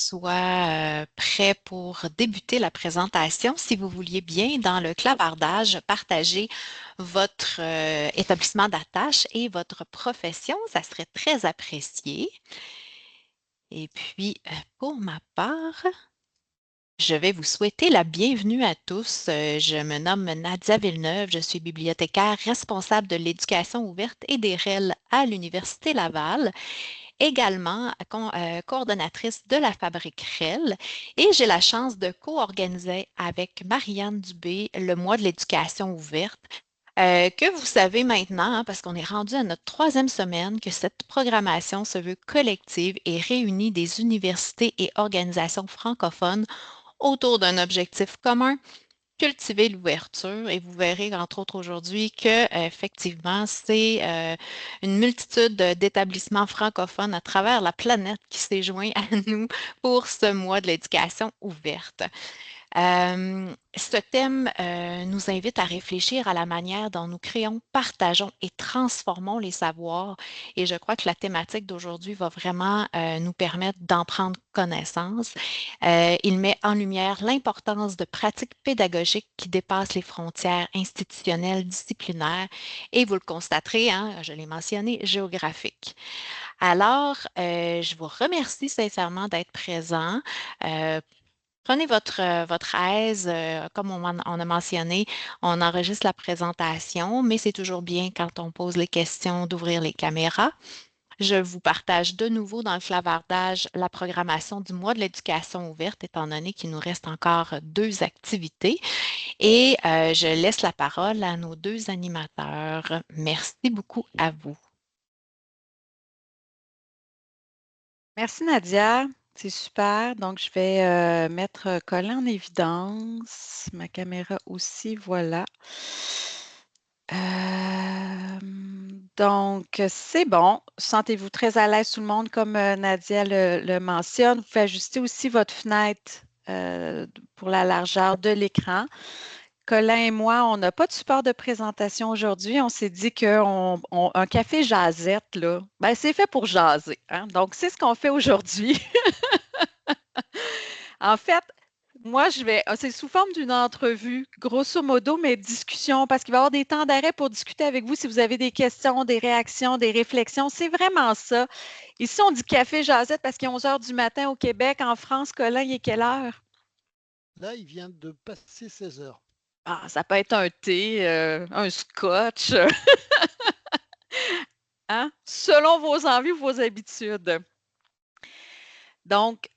soit prêt pour débuter la présentation. Si vous vouliez bien, dans le clavardage, partager votre établissement d'attache et votre profession, ça serait très apprécié. Et puis, pour ma part, je vais vous souhaiter la bienvenue à tous. Je me nomme Nadia Villeneuve, je suis bibliothécaire responsable de l'éducation ouverte et des REL à l'Université Laval, également coordonnatrice de la Fabrique REL, et j'ai la chance de co-organiser avec Marianne Dubé le mois de l'éducation ouverte. Que vous savez maintenant, hein, parce qu'on est rendu à notre troisième semaine, que cette programmation se veut collective et réunit des universités et organisations francophones autour d'un objectif commun, cultiver l'ouverture. Et vous verrez, entre autres aujourd'hui, que effectivement, c'est une multitude d'établissements francophones à travers la planète qui s'est joint à nous pour ce mois de l'éducation ouverte. Ce thème nous invite à réfléchir à la manière dont nous créons, partageons et transformons les savoirs. Et je crois que la thématique d'aujourd'hui va vraiment nous permettre d'en prendre connaissance. Il met en lumière l'importance de pratiques pédagogiques qui dépassent les frontières institutionnelles, disciplinaires et, vous le constaterez, hein, je l'ai mentionné, géographiques. Alors, je vous remercie sincèrement d'être présent. Euh, Prenez votre aise, comme on a mentionné, on enregistre la présentation, mais c'est toujours bien quand on pose les questions d'ouvrir les caméras. Je vous partage de nouveau dans le clavardage la programmation du mois de l'éducation ouverte, étant donné qu'il nous reste encore deux activités. Et je laisse la parole à nos deux animateurs. Merci beaucoup à vous. Merci Nadia, c'est super. Donc, je vais mettre Colin en évidence, ma caméra aussi, voilà. Donc, c'est bon. Sentez-vous très à l'aise tout le monde, comme Nadia le mentionne. Vous pouvez ajuster aussi votre fenêtre pour la largeur de l'écran. Colin et moi, on n'a pas de support de présentation aujourd'hui. On s'est dit qu'un café jasette, là, ben, c'est fait pour jaser, hein. Donc, c'est ce qu'on fait aujourd'hui. En fait, moi, c'est sous forme d'une entrevue, grosso modo, mais discussion, parce qu'il va y avoir des temps d'arrêt pour discuter avec vous si vous avez des questions, des réactions, des réflexions. C'est vraiment ça. Ici, on dit café jasette parce qu'il est 11 heures du matin au Québec. En France, Colin, il est quelle heure? Là, il vient de passer 16 heures. Ah, ça peut être un thé, un scotch, hein? Selon vos envies ou vos habitudes. Donc,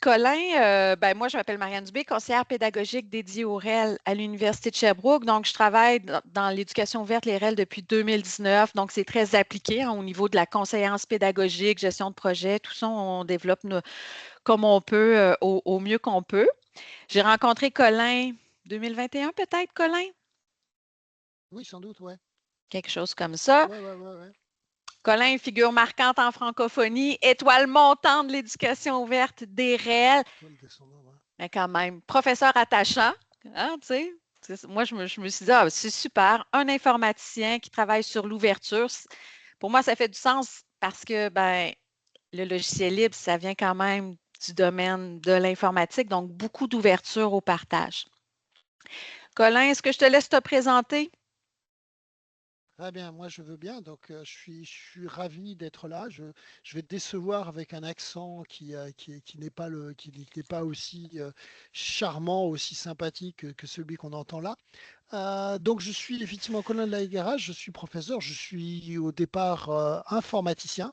Colin, ben moi, je m'appelle Marianne Dubé, conseillère pédagogique dédiée aux REL à l'Université de Sherbrooke. Donc, je travaille dans l'éducation ouverte, les REL, depuis 2019. Donc, c'est très appliqué hein, au niveau de la conseillance pédagogique, gestion de projet, tout ça, on développe comme on peut, au mieux qu'on peut. J'ai rencontré Colin 2021 peut-être, Colin? Oui, sans doute, ouais. Quelque chose comme ça. Ouais. Colin, figure marquante en francophonie, étoile montante de l'éducation ouverte des REL. Étoile descendante, ouais. Mais quand même, professeur attachant, hein, tu sais. Moi, je me suis dit, ah, c'est super, un informaticien qui travaille sur l'ouverture. Pour moi, ça fait du sens parce que ben, le logiciel libre, ça vient quand même du domaine de l'informatique, donc beaucoup d'ouverture au partage. Colin, est-ce que je te laisse te présenter? Très bien, moi je veux bien, donc je suis ravi d'être là. Je vais te décevoir avec un accent qui n'est pas qui n'est pas aussi charmant, aussi sympathique que celui qu'on entend là. Donc je suis effectivement Colin de la Higuera, je suis professeur, je suis au départ informaticien.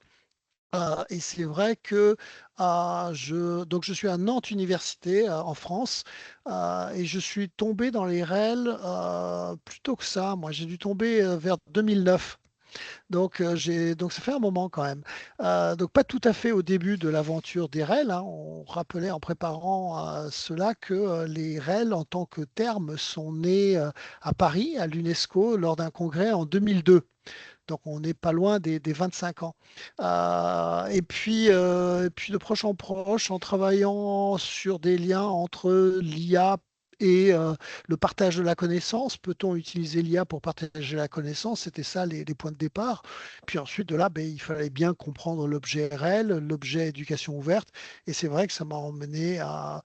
Et c'est vrai que donc je suis à Nantes Université en France et je suis tombé dans les REL plus tôt que ça. Moi, j'ai dû tomber vers 2009. Donc ça fait un moment quand même. Donc pas tout à fait au début de l'aventure des REL, hein. On rappelait en préparant cela que les REL en tant que terme sont nés à Paris, à l'UNESCO, lors d'un congrès en 2002. Donc on n'est pas loin des 25 ans. Et puis de proche en proche, en travaillant sur des liens entre l'IA et le partage de la connaissance. Peut-on utiliser l'IA pour partager la connaissance? C'était ça les points de départ. Puis ensuite, de là, ben, il fallait bien comprendre l'objet RL, l'objet éducation ouverte. Et c'est vrai que ça m'a emmené à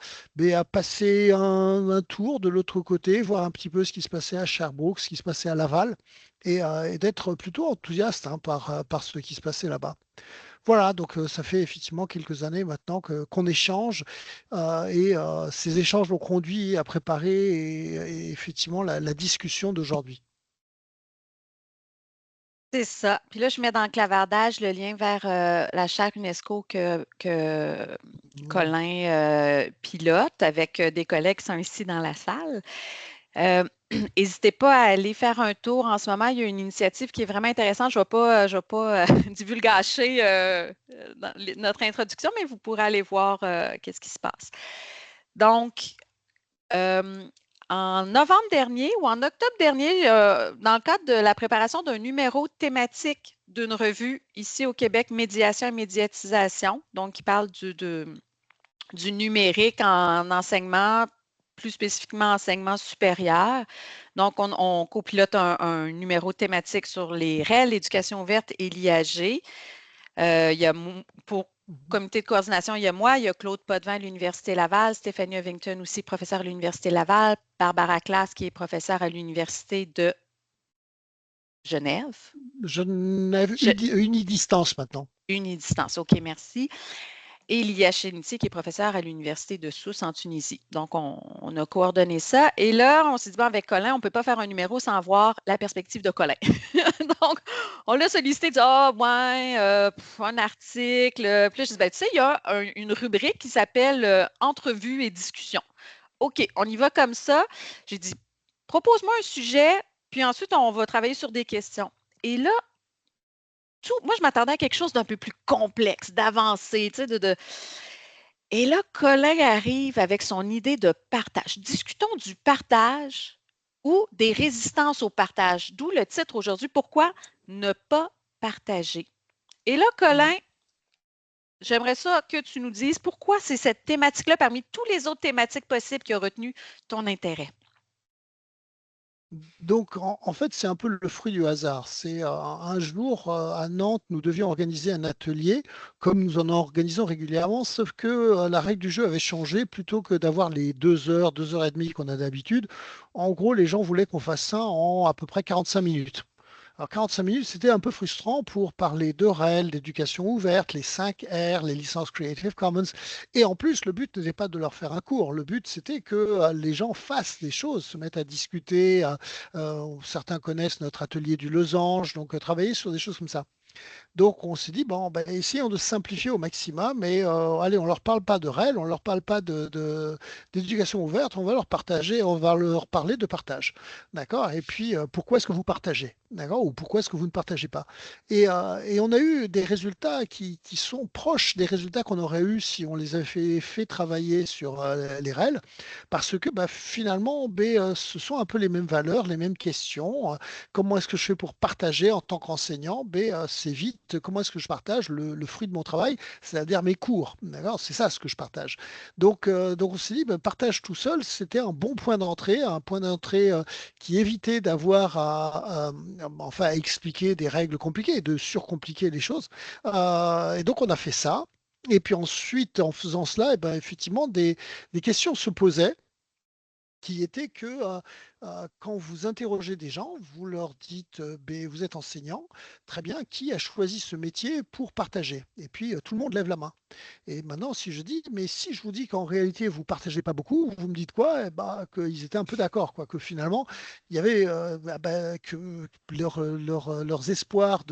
passer un tour de l'autre côté, voir un petit peu ce qui se passait à Sherbrooke, ce qui se passait à Laval, et d'être plutôt enthousiaste par ce qui se passait là-bas. Voilà, donc ça fait effectivement quelques années maintenant qu'on échange et ces échanges ont conduit à préparer et effectivement la discussion d'aujourd'hui. C'est ça. Puis là, je mets dans le clavardage le lien vers la chaire UNESCO que Mhm. Colin pilote avec des collègues qui sont ici dans la salle. N'hésitez pas à aller faire un tour. En ce moment, il y a une initiative qui est vraiment intéressante. Je vais pas divulgacher notre introduction, mais vous pourrez aller voir qu'est-ce qui se passe. Donc, euh, en novembre dernier ou en octobre dernier, dans le cadre de la préparation d'un numéro thématique d'une revue ici au Québec, Médiation et médiatisation, donc qui parle du numérique en enseignement, plus spécifiquement enseignement supérieur. Donc, on copilote un numéro thématique sur les REL, l'éducation ouverte et l'IAG. Il y a pour Mhm. comité de coordination, il y a moi, il y a Claude Potvin à l'Université Laval, Stéphanie Ovington aussi, professeure à l'Université Laval, Barbara Classe, qui est professeure à l'Université de Genève. Je n'avais Je, unidistance maintenant. unidistance, OK, merci. Et Lia Cheniti, qui est professeur à l'Université de Sousse en Tunisie. Donc, on a coordonné ça. Et là, on s'est dit, bon, avec Colin, on ne peut pas faire un numéro sans voir la perspective de Colin. Donc, on l'a sollicité, dit, ah, ouais, un article. Puis là, je dis, ben, tu sais, il y a une rubrique qui s'appelle Entrevue et discussion. OK, on y va comme ça. J'ai dit, propose-moi un sujet, puis ensuite, on va travailler sur des questions. Et là, moi, je m'attendais à quelque chose d'un peu plus complexe, d'avancé, tu sais, Et là, Colin arrive avec son idée de partage. Discutons du partage ou des résistances au partage, d'où le titre aujourd'hui, pourquoi ne pas partager. Et là, Colin, j'aimerais ça que tu nous dises pourquoi c'est cette thématique-là, parmi toutes les autres thématiques possibles, qui a retenu ton intérêt. Donc, en fait, c'est un peu le fruit du hasard. C'est un jour à Nantes, nous devions organiser un atelier, comme nous en organisons régulièrement, sauf que la règle du jeu avait changé. Plutôt que d'avoir les 2 heures, 2 heures et demie qu'on a d'habitude, en gros, les gens voulaient qu'on fasse ça en à peu près 45 minutes. Alors 45 minutes, c'était un peu frustrant pour parler de REL, d'éducation ouverte, les 5 R, les licences Creative Commons. Et en plus, le but n'était pas de leur faire un cours. Le but, c'était que les gens fassent des choses, se mettent à discuter. Certains connaissent notre atelier du losange, donc travailler sur des choses comme ça. Donc on s'est dit, bon, ben, essayons de simplifier au maximum, mais allez, on leur parle pas de REL, on leur parle pas d'éducation ouverte, on va leur partager, on va leur parler de partage. D'accord? Et puis, pourquoi est-ce que vous partagez? D'accord? Ou pourquoi est-ce que vous ne partagez pas? Et on a eu des résultats qui sont proches des résultats qu'on aurait eu si on les avait fait travailler sur les REL, parce que bah, finalement, ben, ce sont un peu les mêmes valeurs, les mêmes questions. Comment est-ce que je fais pour partager en tant qu'enseignant? Ben, c'est vite. Comment est-ce que je partage le fruit de mon travail, c'est-à-dire mes cours? D'accord? C'est ça ce que je partage. Donc on s'est dit, ben, partage tout seul, c'était un bon point d'entrée, un point d'entrée qui évitait d'avoir enfin, à expliquer des règles compliquées, de surcompliquer les choses. Et donc on a fait ça. Et puis ensuite, en faisant cela, eh ben, effectivement, des questions se posaient qui était que quand vous interrogez des gens, vous leur dites, ben, vous êtes enseignant, très bien, qui a choisi ce métier pour partager? Et puis tout le monde lève la main. Et maintenant, si je dis, mais si je vous dis qu'en réalité, vous partagez pas beaucoup, vous me dites quoi? Eh ben, qu'ils étaient un peu d'accord, quoi, que finalement, il y avait que leurs espoirs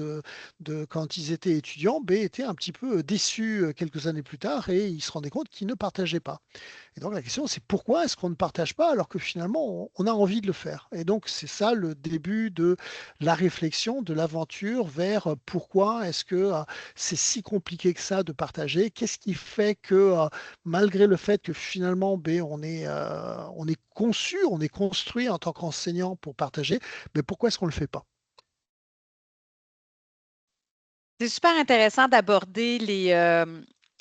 quand ils étaient étudiants ben, étaient un petit peu déçus quelques années plus tard et ils se rendaient compte qu'ils ne partageaient pas. Et donc la question, c'est pourquoi est-ce qu'on ne partage pas alors que finalement, on a envie de le faire? Et donc c'est ça le début de la réflexion, de l'aventure vers pourquoi est-ce que c'est si compliqué que ça de partager? Qu'est-ce qui fait que malgré le fait que finalement, ben, on est conçu, on est construit en tant qu'enseignant pour partager, mais pourquoi est-ce qu'on ne le fait pas? C'est super intéressant d'aborder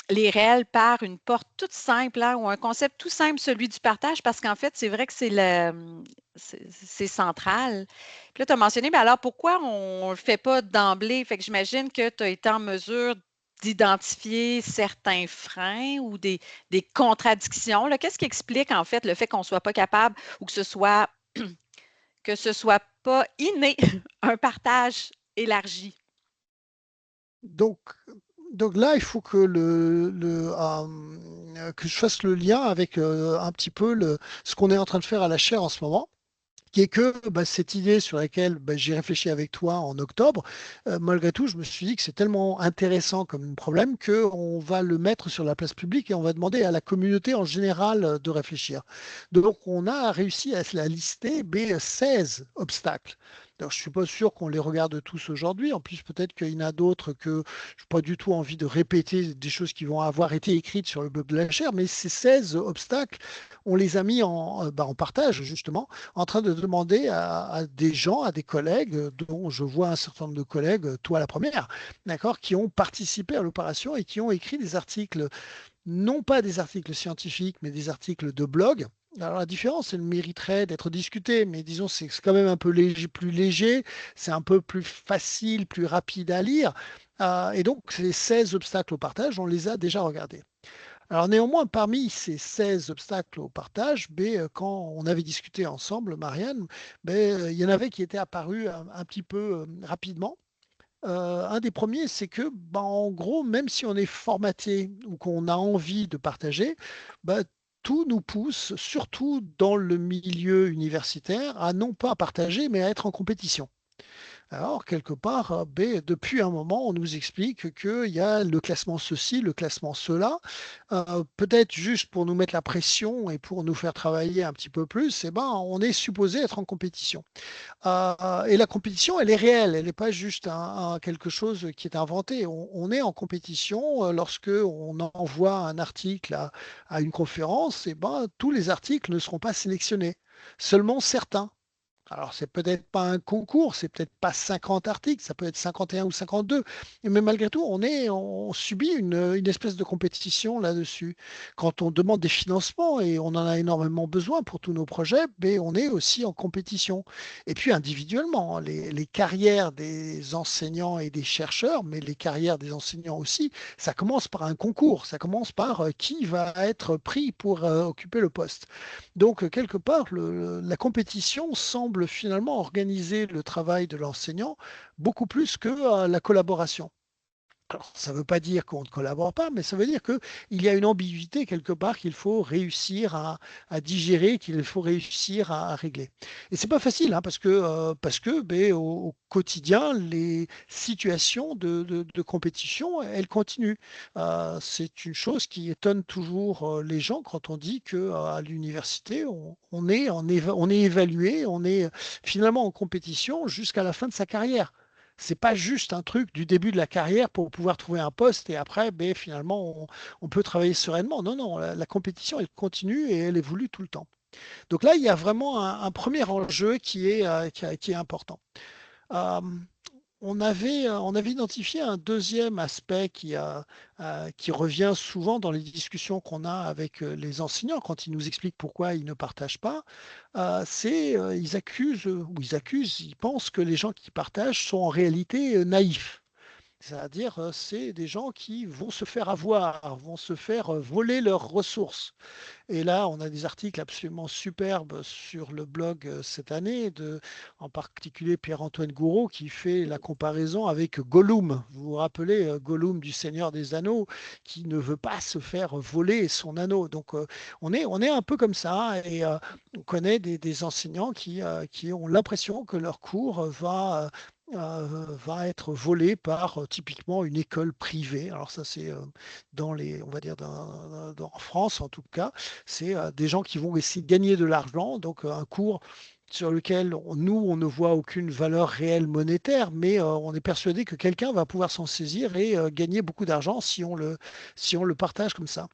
les réels par une porte toute simple, hein, ou un concept tout simple, celui du partage, parce qu'en fait, c'est vrai que c'est central. Puis là, tu as mentionné, mais alors pourquoi on ne le fait pas d'emblée? Fait que j'imagine que tu as été en mesure d'identifier certains freins ou des contradictions, là. Qu'est-ce qui explique en fait le fait qu'on ne soit pas capable ou que ce soit pas inné un partage élargi? Donc, donc là, il faut que, que je fasse le lien avec un petit peu ce qu'on est en train de faire à la chaire en ce moment, qui est que bah, cette idée sur laquelle bah, j'ai réfléchi avec toi en octobre, malgré tout, je me suis dit que c'est tellement intéressant comme problème qu'on va le mettre sur la place publique et on va demander à la communauté en général de réfléchir. Donc, on a réussi à la lister 16 obstacles. Alors, je ne suis pas sûr qu'on les regarde tous aujourd'hui. En plus, peut-être qu'il y en a d'autres que je n'ai pas du tout envie de répéter des choses qui vont avoir été écrites sur le blog de la chaire, mais ces 16 obstacles, on les a mis en partage, justement, en train de demander à des gens, à des collègues, dont je vois un certain nombre de collègues, toi la première, d'accord, qui ont participé à l'opération et qui ont écrit des articles, non pas des articles scientifiques, mais des articles de blog. Alors la différence, elle mériterait d'être discutée, mais disons c'est quand même un peu plus léger, c'est un peu plus facile, plus rapide à lire. Et donc ces 16 obstacles au partage, on les a déjà regardés. Alors néanmoins, parmi ces 16 obstacles au partage, quand on avait discuté ensemble, Marianne, il y en avait qui étaient apparus un petit peu rapidement. Un des premiers, c'est que, en gros, même si on est formaté ou qu'on a envie de partager, bah, tout nous pousse, surtout dans le milieu universitaire, à non pas partager, mais à être en compétition. Alors, quelque part, depuis un moment, on nous explique qu'il y a le classement ceci, le classement cela. Peut-être juste pour nous mettre la pression et pour nous faire travailler un petit peu plus, on est supposé être en compétition. Et la compétition, elle est réelle, elle n'est pas juste quelque chose qui est inventé. On est en compétition lorsque on envoie un article à une conférence, tous les articles ne seront pas sélectionnés, seulement certains. Alors, c'est peut-être pas un concours, c'est peut-être pas 50 articles, ça peut être 51 ou 52. Mais malgré tout, on subit une espèce de compétition là-dessus. Quand on demande des financements, et on en a énormément besoin pour tous nos projets, mais on est aussi en compétition. Et puis individuellement, hein, les carrières des enseignants et des chercheurs, mais les carrières des enseignants aussi, ça commence par un concours, ça commence par qui va être pris pour occuper le poste. Donc, quelque part, la compétition semble finalement organiser le travail de l'enseignant beaucoup plus que la collaboration. Alors, ça ne veut pas dire qu'on ne collabore pas, mais ça veut dire qu'il y a une ambiguïté quelque part qu'il faut réussir à digérer, qu'il faut réussir à régler. Et c'est pas facile, hein, parce que au quotidien, les situations de compétition, elles continuent. C'est une chose qui étonne toujours les gens quand on dit qu'à l'université, on est évalué, on est finalement en compétition jusqu'à la fin de sa carrière. C'est pas juste un truc du début de la carrière pour pouvoir trouver un poste et après, finalement, on peut travailler sereinement. Non, non, la compétition, elle continue et elle évolue tout le temps. Donc là, il y a vraiment un premier enjeu qui est important. Euh, on avait identifié un deuxième aspect qui revient souvent dans les discussions qu'on a avec les enseignants quand ils nous expliquent pourquoi ils ne partagent pas. Ils pensent que les gens qui partagent sont en réalité naïfs. C'est-à-dire, c'est des gens qui vont se faire avoir, vont se faire voler leurs ressources. Et là, on a des articles absolument superbes sur le blog cette année, en particulier Pierre-Antoine Gouraud qui fait la comparaison avec Gollum. Vous vous rappelez Gollum du Seigneur des Anneaux qui ne veut pas se faire voler son anneau. Donc on est un peu comme ça et on connaît des enseignants qui ont l'impression que leur cours va être volé par typiquement une école privée. Alors ça c'est dans les, on va dire en France en tout cas, c'est des gens qui vont essayer de gagner de l'argent, donc un cours sur lequel nous, on ne voit aucune valeur réelle monétaire, mais on est persuadé que quelqu'un va pouvoir s'en saisir et gagner beaucoup d'argent si on le partage comme ça.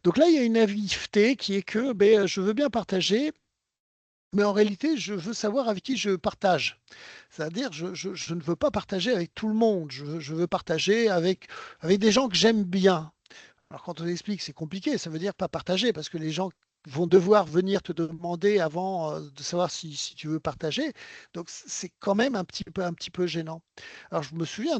Donc là, il y a une naïveté qui est que je veux bien partager, mais en réalité, je veux savoir avec qui je partage. C'est-à-dire, je ne veux pas partager avec tout le monde, je veux partager avec des gens que j'aime bien. Alors quand on explique, c'est compliqué, ça veut dire pas partager, parce que les gens vont devoir venir te demander avant de savoir si tu veux partager. Donc c'est quand même un petit peu gênant. Alors je me souviens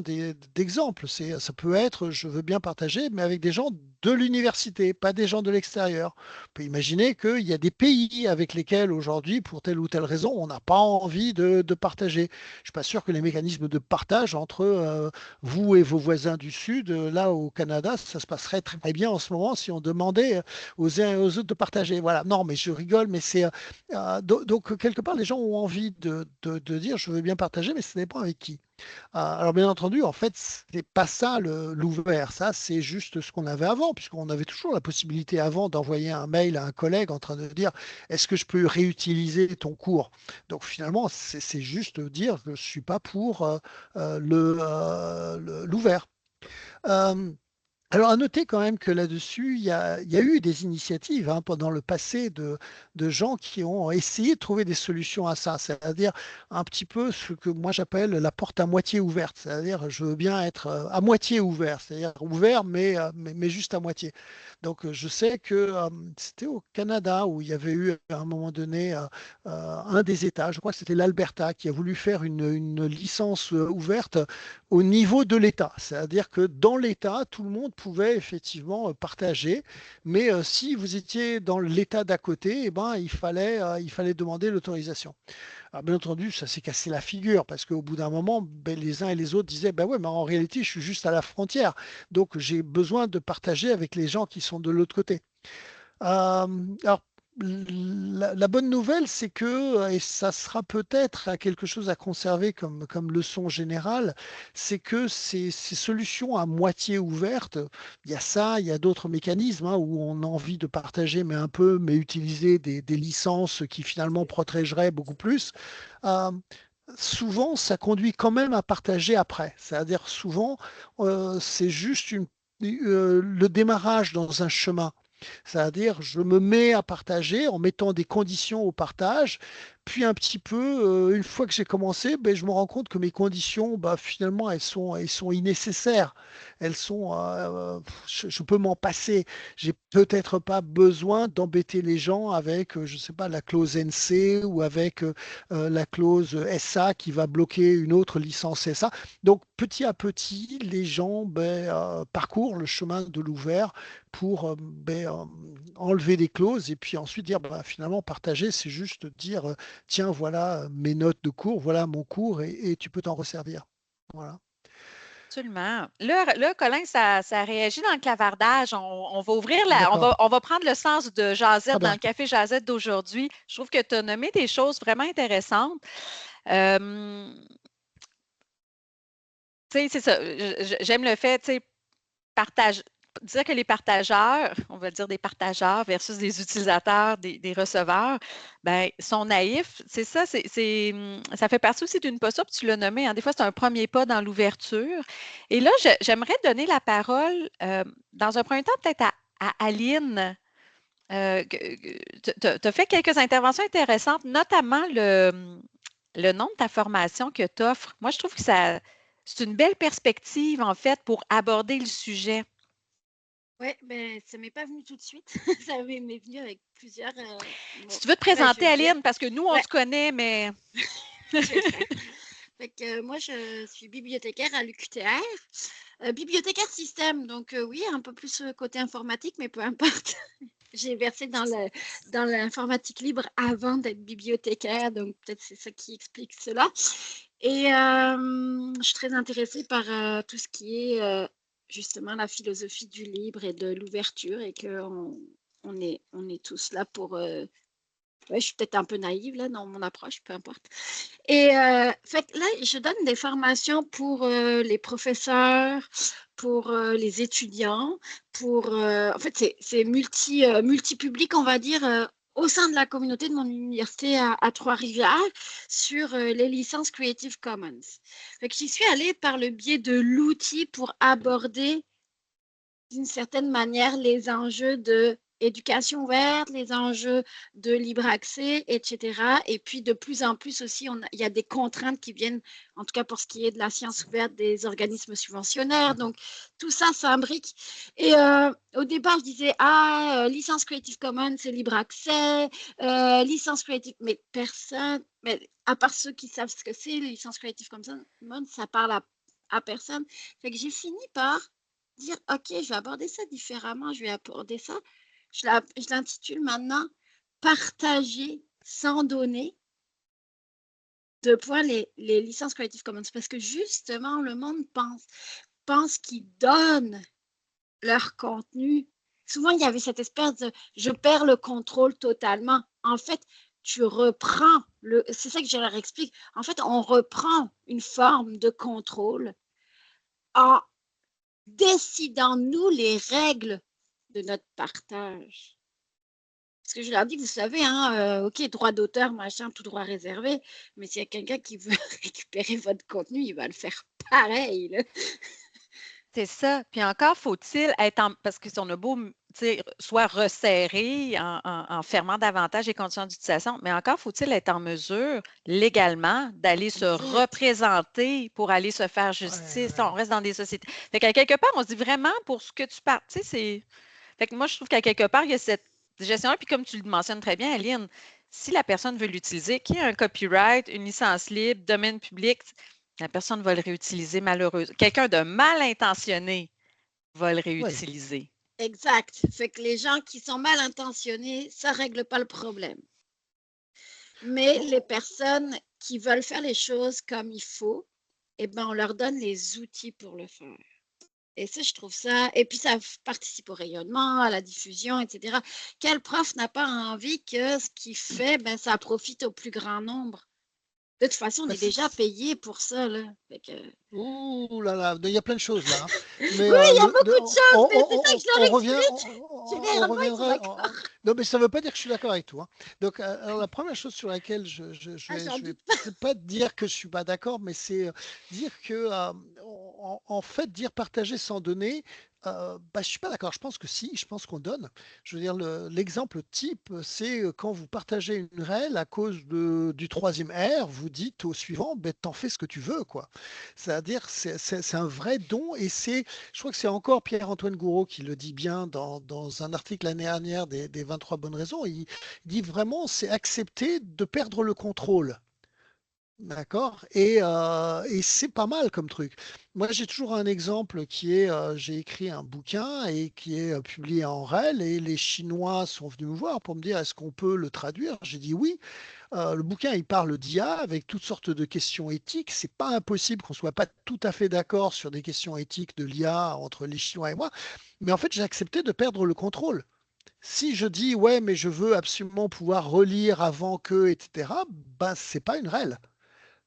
d'exemples. Ça peut être, je veux bien partager, mais avec des gens de l'université, pas des gens de l'extérieur. On peut imaginer qu'il y a des pays avec lesquels aujourd'hui, pour telle ou telle raison, on n'a pas envie de partager. Je ne suis pas sûr que les mécanismes de partage entre vous et vos voisins du Sud, là au Canada, ça se passerait très, très bien en ce moment si on demandait aux uns et aux autres de partager. Voilà, non, mais je rigole, mais donc, quelque part, les gens ont envie de dire je veux bien partager, mais ça dépend avec qui. Alors, bien entendu, en fait, c'est pas ça l'ouvert. Ça, c'est juste ce qu'on avait avant, puisqu'on avait toujours la possibilité avant d'envoyer un mail à un collègue en train de dire est-ce que je peux réutiliser ton cours? Donc, finalement, c'est juste dire je ne suis pas pour l'ouvert. Euh, alors, à noter quand même que là-dessus, il y a eu des initiatives hein, pendant le passé de gens qui ont essayé de trouver des solutions à ça, c'est-à-dire un petit peu ce que moi j'appelle la porte à moitié ouverte, c'est-à-dire je veux bien être à moitié ouvert, c'est-à-dire ouvert mais juste à moitié. Donc, je sais que c'était au Canada où il y avait eu à un moment donné un des États, je crois que c'était l'Alberta, qui a voulu faire une licence ouverte au niveau de l'État. C'est-à-dire que dans l'État, tout le monde pouvait effectivement partager, mais si vous étiez dans l'État d'à côté, eh ben, il fallait demander l'autorisation. Alors, bien entendu, ça s'est cassé la figure parce qu'au bout d'un moment, ben, les uns et les autres disaient, ben ouais, mais en réalité, je suis juste à la frontière, donc j'ai besoin de partager avec les gens qui sont de l'autre côté. Alors, la bonne nouvelle, c'est que, et ça sera peut-être quelque chose à conserver comme leçon générale, c'est que ces solutions à moitié ouvertes, il y a ça, il y a d'autres mécanismes hein, où on a envie de partager, mais un peu, mais utiliser des licences qui finalement protégeraient beaucoup plus. Euh, Souvent, ça conduit quand même à partager après. C'est-à-dire, souvent, c'est juste le démarrage dans un chemin. C'est-à-dire, je me mets à partager en mettant des conditions au partage, puis un petit peu, une fois que j'ai commencé, ben, je me rends compte que mes conditions, bah, finalement, elles sont innécessaires. Elles sont, je peux m'en passer. J'ai peut-être pas besoin d'embêter les gens avec, je sais pas, la clause NC ou avec la clause SA qui va bloquer une autre licence SA. Donc, petit à petit, les gens ben, parcourent le chemin de l'ouvert pour enlever des clauses et puis ensuite dire bah, finalement partager, c'est juste dire tiens, voilà mes notes de cours, voilà mon cours et tu peux t'en resservir. Voilà. Absolument. Là, Colin, ça réagit dans le clavardage. On va ouvrir D'accord. on va prendre le sens de Très Jazette dans bien. le café Jazette d'aujourd'hui. Je trouve que tu as nommé des choses vraiment intéressantes. Euh, Tu sais, c'est ça. J'aime le fait, tu sais, partage, dire que les partageurs, on va dire des partageurs versus des utilisateurs, des receveurs, ben, sont naïfs. C'est ça, ça fait partie aussi d'une posture, puis tu l'as nommé, hein, des fois, c'est un premier pas dans l'ouverture. Et là, j'aimerais donner la parole, dans un premier temps, peut-être à Aline. Tu as fait quelques interventions intéressantes, notamment le nom de ta formation que tu offres. Moi, je trouve que c'est une belle perspective, en fait, pour aborder le sujet. Ouais, ben, ça m'est pas venu tout de suite. Ça m'est venu avec plusieurs. Si Bon, tu veux te ouais, je présenter, vais dire. Aline, parce que nous, on Ouais, se connaît, mais je vais le faire. Fait que, moi, je suis bibliothécaire à l'UQTR. Bibliothécaire système, donc oui, un peu plus côté informatique, mais peu importe. J'ai versé dans l'informatique libre avant d'être bibliothécaire, donc peut-être c'est ça qui explique cela. Et je suis très intéressée par tout ce qui est justement la philosophie du libre et de l'ouverture et qu'on on est tous là pour... ouais, je suis peut-être un peu naïve là dans mon approche, peu importe. Et fait que là, je donne des formations pour les professeurs, pour les étudiants, pour en fait c'est multi-public, on va dire, au sein de la communauté de mon université à Trois-Rivières sur les licences Creative Commons. Fait que j'y suis allée par le biais de l'outil pour aborder d'une certaine manière les enjeux de éducation ouverte, les enjeux de libre accès, etc. Et puis, de plus en plus aussi, il y a des contraintes qui viennent, en tout cas pour ce qui est de la science ouverte, des organismes subventionnaires. Donc, tout ça s'imbrique. Et au départ, je disais, licence Creative Commons, c'est libre accès, licence Creative, mais personne, mais à part ceux qui savent ce que c'est, les licences Creative Commons, ça parle à personne. Fait que j'ai fini par dire, OK, je vais aborder ça différemment, je vais aborder ça. Je l'intitule maintenant Partager sans donner. De point les licences Creative Commons, parce que justement, le monde pense qu'ils donnent leur contenu. Souvent, il y avait cette espèce de je perds le contrôle totalement. En fait, tu reprends c'est ça que je leur explique. En fait, on reprend une forme de contrôle en décidant, nous, les règles de notre partage. Parce que je leur dis, vous savez, OK, droit d'auteur, machin, tout droit réservé, mais s'il y a quelqu'un qui veut récupérer votre contenu, il va le faire pareil, là. C'est ça. Puis encore faut-il être parce que si on a beau soit resserrer en fermant davantage les conditions d'utilisation, mais encore faut-il être en mesure légalement d'aller se représenter pour aller se faire justice. On reste dans des sociétés. Fait qu'à quelque part, on se dit vraiment pour ce que tu parles. Tu sais, c'est. Fait que moi, je trouve qu'à quelque part, il y a cette gestion-là. Puis comme tu le mentionnes très bien, Aline, si la personne veut l'utiliser, qu'il y ait un copyright, une licence libre, domaine public, la personne va le réutiliser malheureusement. Quelqu'un de mal intentionné va le réutiliser. Oui. Exact. Fait que les gens qui sont mal intentionnés, ça ne règle pas le problème. Mais les personnes qui veulent faire les choses comme il faut, eh ben, on leur donne les outils pour le faire. Et ça, je trouve ça. Et puis, ça participe au rayonnement, à la diffusion, etc. Quel prof n'a pas envie que ce qu'il fait, ben, ça profite au plus grand nombre? De toute façon, on est déjà payé pour ça, là. Ouh là là, il y a plein de choses là. Mais, oui, il y a beaucoup de choses, mais c'est ça que je leur explique. On reviendrait. Non, mais ça ne veut pas dire que je suis d'accord avec toi. Donc, alors, la première chose sur laquelle je vais pas dire que je ne suis pas d'accord, mais c'est dire que, en fait, dire partager sans donner, je ne suis pas d'accord. Je pense que si, je pense qu'on donne. Je veux dire, l'exemple type, c'est quand vous partagez une règle à cause du troisième R, vous dites au suivant, ben, t'en fais ce que tu veux, quoi. C'est-à-dire, c'est un vrai don et je crois que c'est encore Pierre-Antoine Gouraud qui le dit bien dans un article l'année dernière des 23 bonnes raisons. Il dit vraiment, c'est accepter de perdre le contrôle. D'accord? Et c'est pas mal comme truc. Moi, j'ai toujours un exemple qui est, j'ai écrit un bouquin et qui est publié en REL et les Chinois sont venus me voir pour me dire est-ce qu'on peut le traduire? J'ai dit oui. Le bouquin, il parle d'IA avec toutes sortes de questions éthiques. C'est pas impossible qu'on soit pas tout à fait d'accord sur des questions éthiques de l'IA entre les Chinois et moi. Mais en fait, j'ai accepté de perdre le contrôle. Si je dis ouais, mais je veux absolument pouvoir relire avant que, etc., ben c'est pas une REL.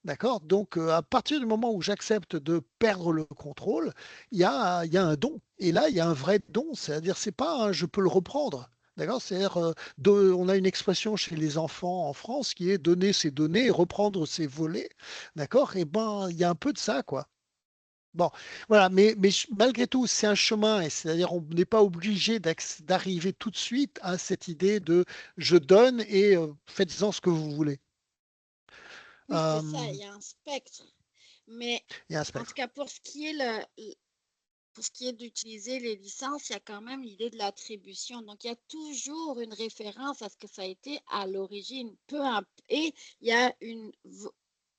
D'accord? Donc, à partir du moment où j'accepte de perdre le contrôle, il y a un don. Et là, il y a un vrai don. C'est-à-dire, c'est pas un je peux le reprendre. D'accord? C'est-à-dire, on a une expression chez les enfants en France qui est donner ses données et reprendre ses volets. D'accord? Et ben, il y a un peu de ça, quoi. Bon, voilà, mais malgré tout, c'est un chemin, et c'est-à-dire on n'est pas obligé d'arriver tout de suite à cette idée de je donne et faites-en ce que vous voulez. Oui, c'est ça, il y a un spectre. Mais Il y a un en spectre. tout cas, pour ce qui est d'utiliser les licences, il y a quand même l'idée de l'attribution. Donc, il y a toujours une référence à ce que ça a été à l'origine. Et il y a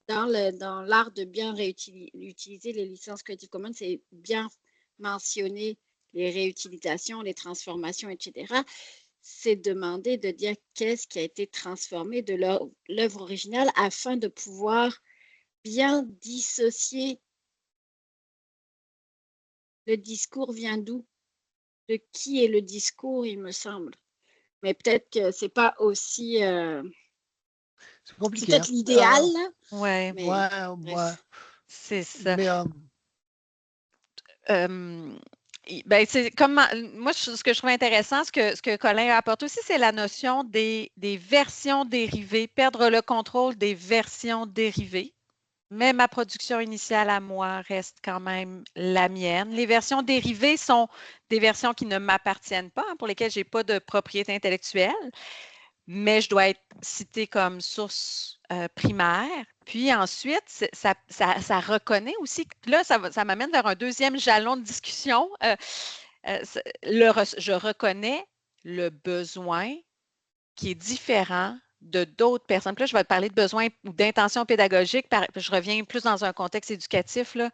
dans l'art de bien utiliser les licences Creative Commons, c'est bien mentionner les réutilisations, les transformations, etc. C'est demander de dire qu'est-ce qui a été transformé de l'œuvre originale afin de pouvoir bien dissocier le discours vient d'où, de qui est le discours, il me semble. Mais peut-être que c'est pas aussi. C'est compliqué. C'est peut-être l'idéal. Ouais. Ouais. C'est ça. Mais Ben, c'est comme moi, ce que je trouve intéressant, ce que Colin apporte aussi, c'est la notion des versions dérivées, perdre le contrôle des versions dérivées. Mais ma production initiale à moi reste quand même la mienne. Les versions dérivées sont des versions qui ne m'appartiennent pas, pour lesquelles je n'ai pas de propriété intellectuelle, mais je dois être citée comme source primaire. Puis ensuite, ça reconnaît aussi, là, ça m'amène vers un deuxième jalon de discussion. Je reconnais le besoin qui est différent de d'autres personnes. Puis là, je vais te parler de besoin ou d'intention pédagogique. Je reviens plus dans un contexte éducatif, là.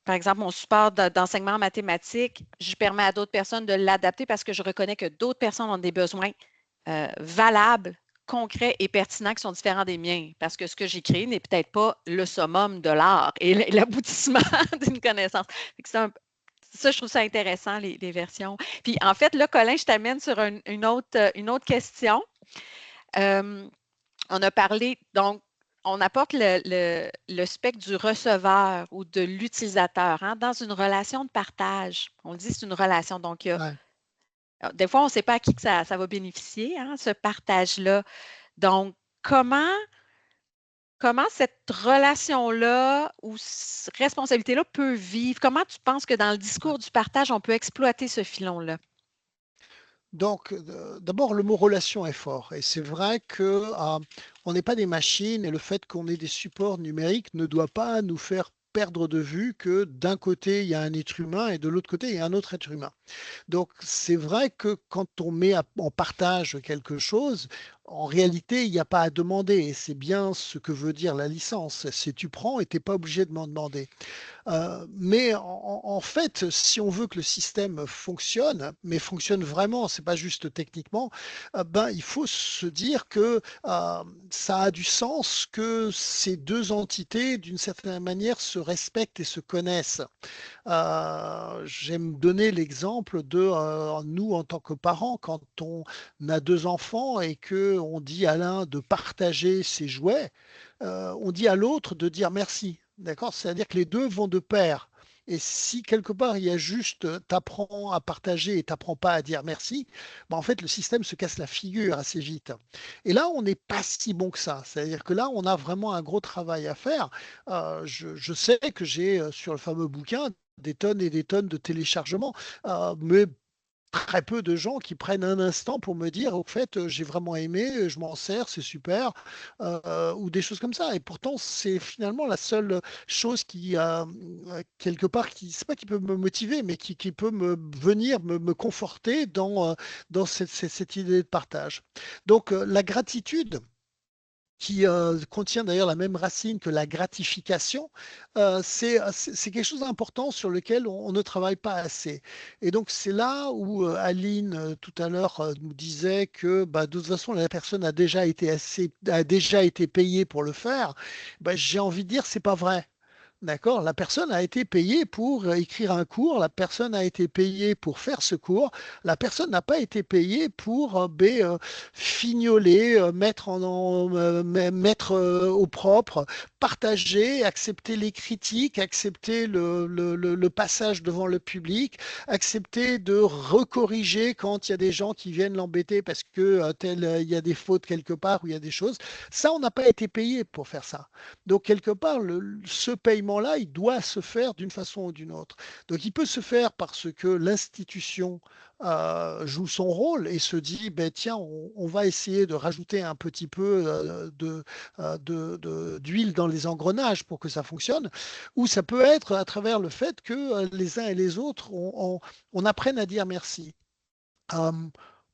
Par exemple, mon support d'enseignement en mathématiques, je permets à d'autres personnes de l'adapter parce que je reconnais que d'autres personnes ont des besoins valables, concrets et pertinents qui sont différents des miens. Parce que ce que j'ai créé n'est peut-être pas le summum de l'art et l'aboutissement d'une connaissance. Ça, je trouve ça intéressant, les versions. Puis, en fait, là, Colin, je t'amène sur une autre question. On a parlé, donc, on apporte le spectre du receveur ou de l'utilisateur dans une relation de partage. On le dit, c'est une relation. Donc, des fois, on ne sait pas à qui que ça va bénéficier, ce partage-là. Donc, comment cette relation-là ou responsabilité-là peut vivre? Comment tu penses que dans le discours du partage, on peut exploiter ce filon-là? Donc, d'abord, le mot relation est fort. Et c'est vrai que on n'est pas des machines et le fait qu'on ait des supports numériques ne doit pas nous faire perdre de vue que d'un côté, il y a un être humain et de l'autre côté, il y a un autre être humain. Donc, c'est vrai que quand on met en partage quelque chose, en réalité, il n'y a pas à demander. Et c'est bien ce que veut dire la licence. C'est tu prends et tu n'es pas obligé de m'en demander. Mais en fait, si on veut que le système fonctionne, mais fonctionne vraiment, c'est pas juste techniquement, ben, il faut se dire que ça a du sens que ces deux entités, d'une certaine manière, se respectent et se connaissent. J'aime donner l'exemple de nous en tant que parents, quand on a deux enfants et que on dit à l'un de partager ses jouets, on dit à l'autre de dire merci. D'accord? C'est-à-dire que les deux vont de pair. Et si quelque part il y a juste t'apprends à partager et t'apprends pas à dire merci, ben en fait le système se casse la figure assez vite. Et là on n'est pas si bon que ça. C'est-à-dire que là on a vraiment un gros travail à faire. Je sais que j'ai sur le fameux bouquin des tonnes et des tonnes de téléchargements, mais très peu de gens qui prennent un instant pour me dire, au fait, j'ai vraiment aimé, je m'en sers, c'est super, ou des choses comme ça. Et pourtant, c'est finalement la seule chose qui, quelque part, qui, c'est pas qui peut me motiver, mais qui peut me venir me conforter dans cette idée de partage. Donc, la gratitude, qui contient d'ailleurs la même racine que la gratification, c'est quelque chose d'important sur lequel on ne travaille pas assez. Et donc c'est là où Aline tout à l'heure nous disait que bah, de toute façon la personne a déjà été payée pour le faire. Bah, j'ai envie de dire c'est pas vrai. D'accord? La personne a été payée pour écrire un cours, la personne a été payée pour faire ce cours, la personne n'a pas été payée pour fignoler, mettre au propre, partager, accepter les critiques, accepter le passage devant le public, accepter de recorriger quand il y a des gens qui viennent l'embêter parce que il y a des fautes quelque part ou il y a des choses. Ça, on n'a pas été payé pour faire ça. Donc, quelque part, ce paiement-là, il doit se faire d'une façon ou d'une autre. Donc, il peut se faire parce que l'institution joue son rôle et se dit, ben, tiens, on va essayer de rajouter un petit peu d'huile dans les engrenages pour que ça fonctionne. Ou ça peut être à travers le fait que les uns et les autres, on apprenne à dire merci. Euh,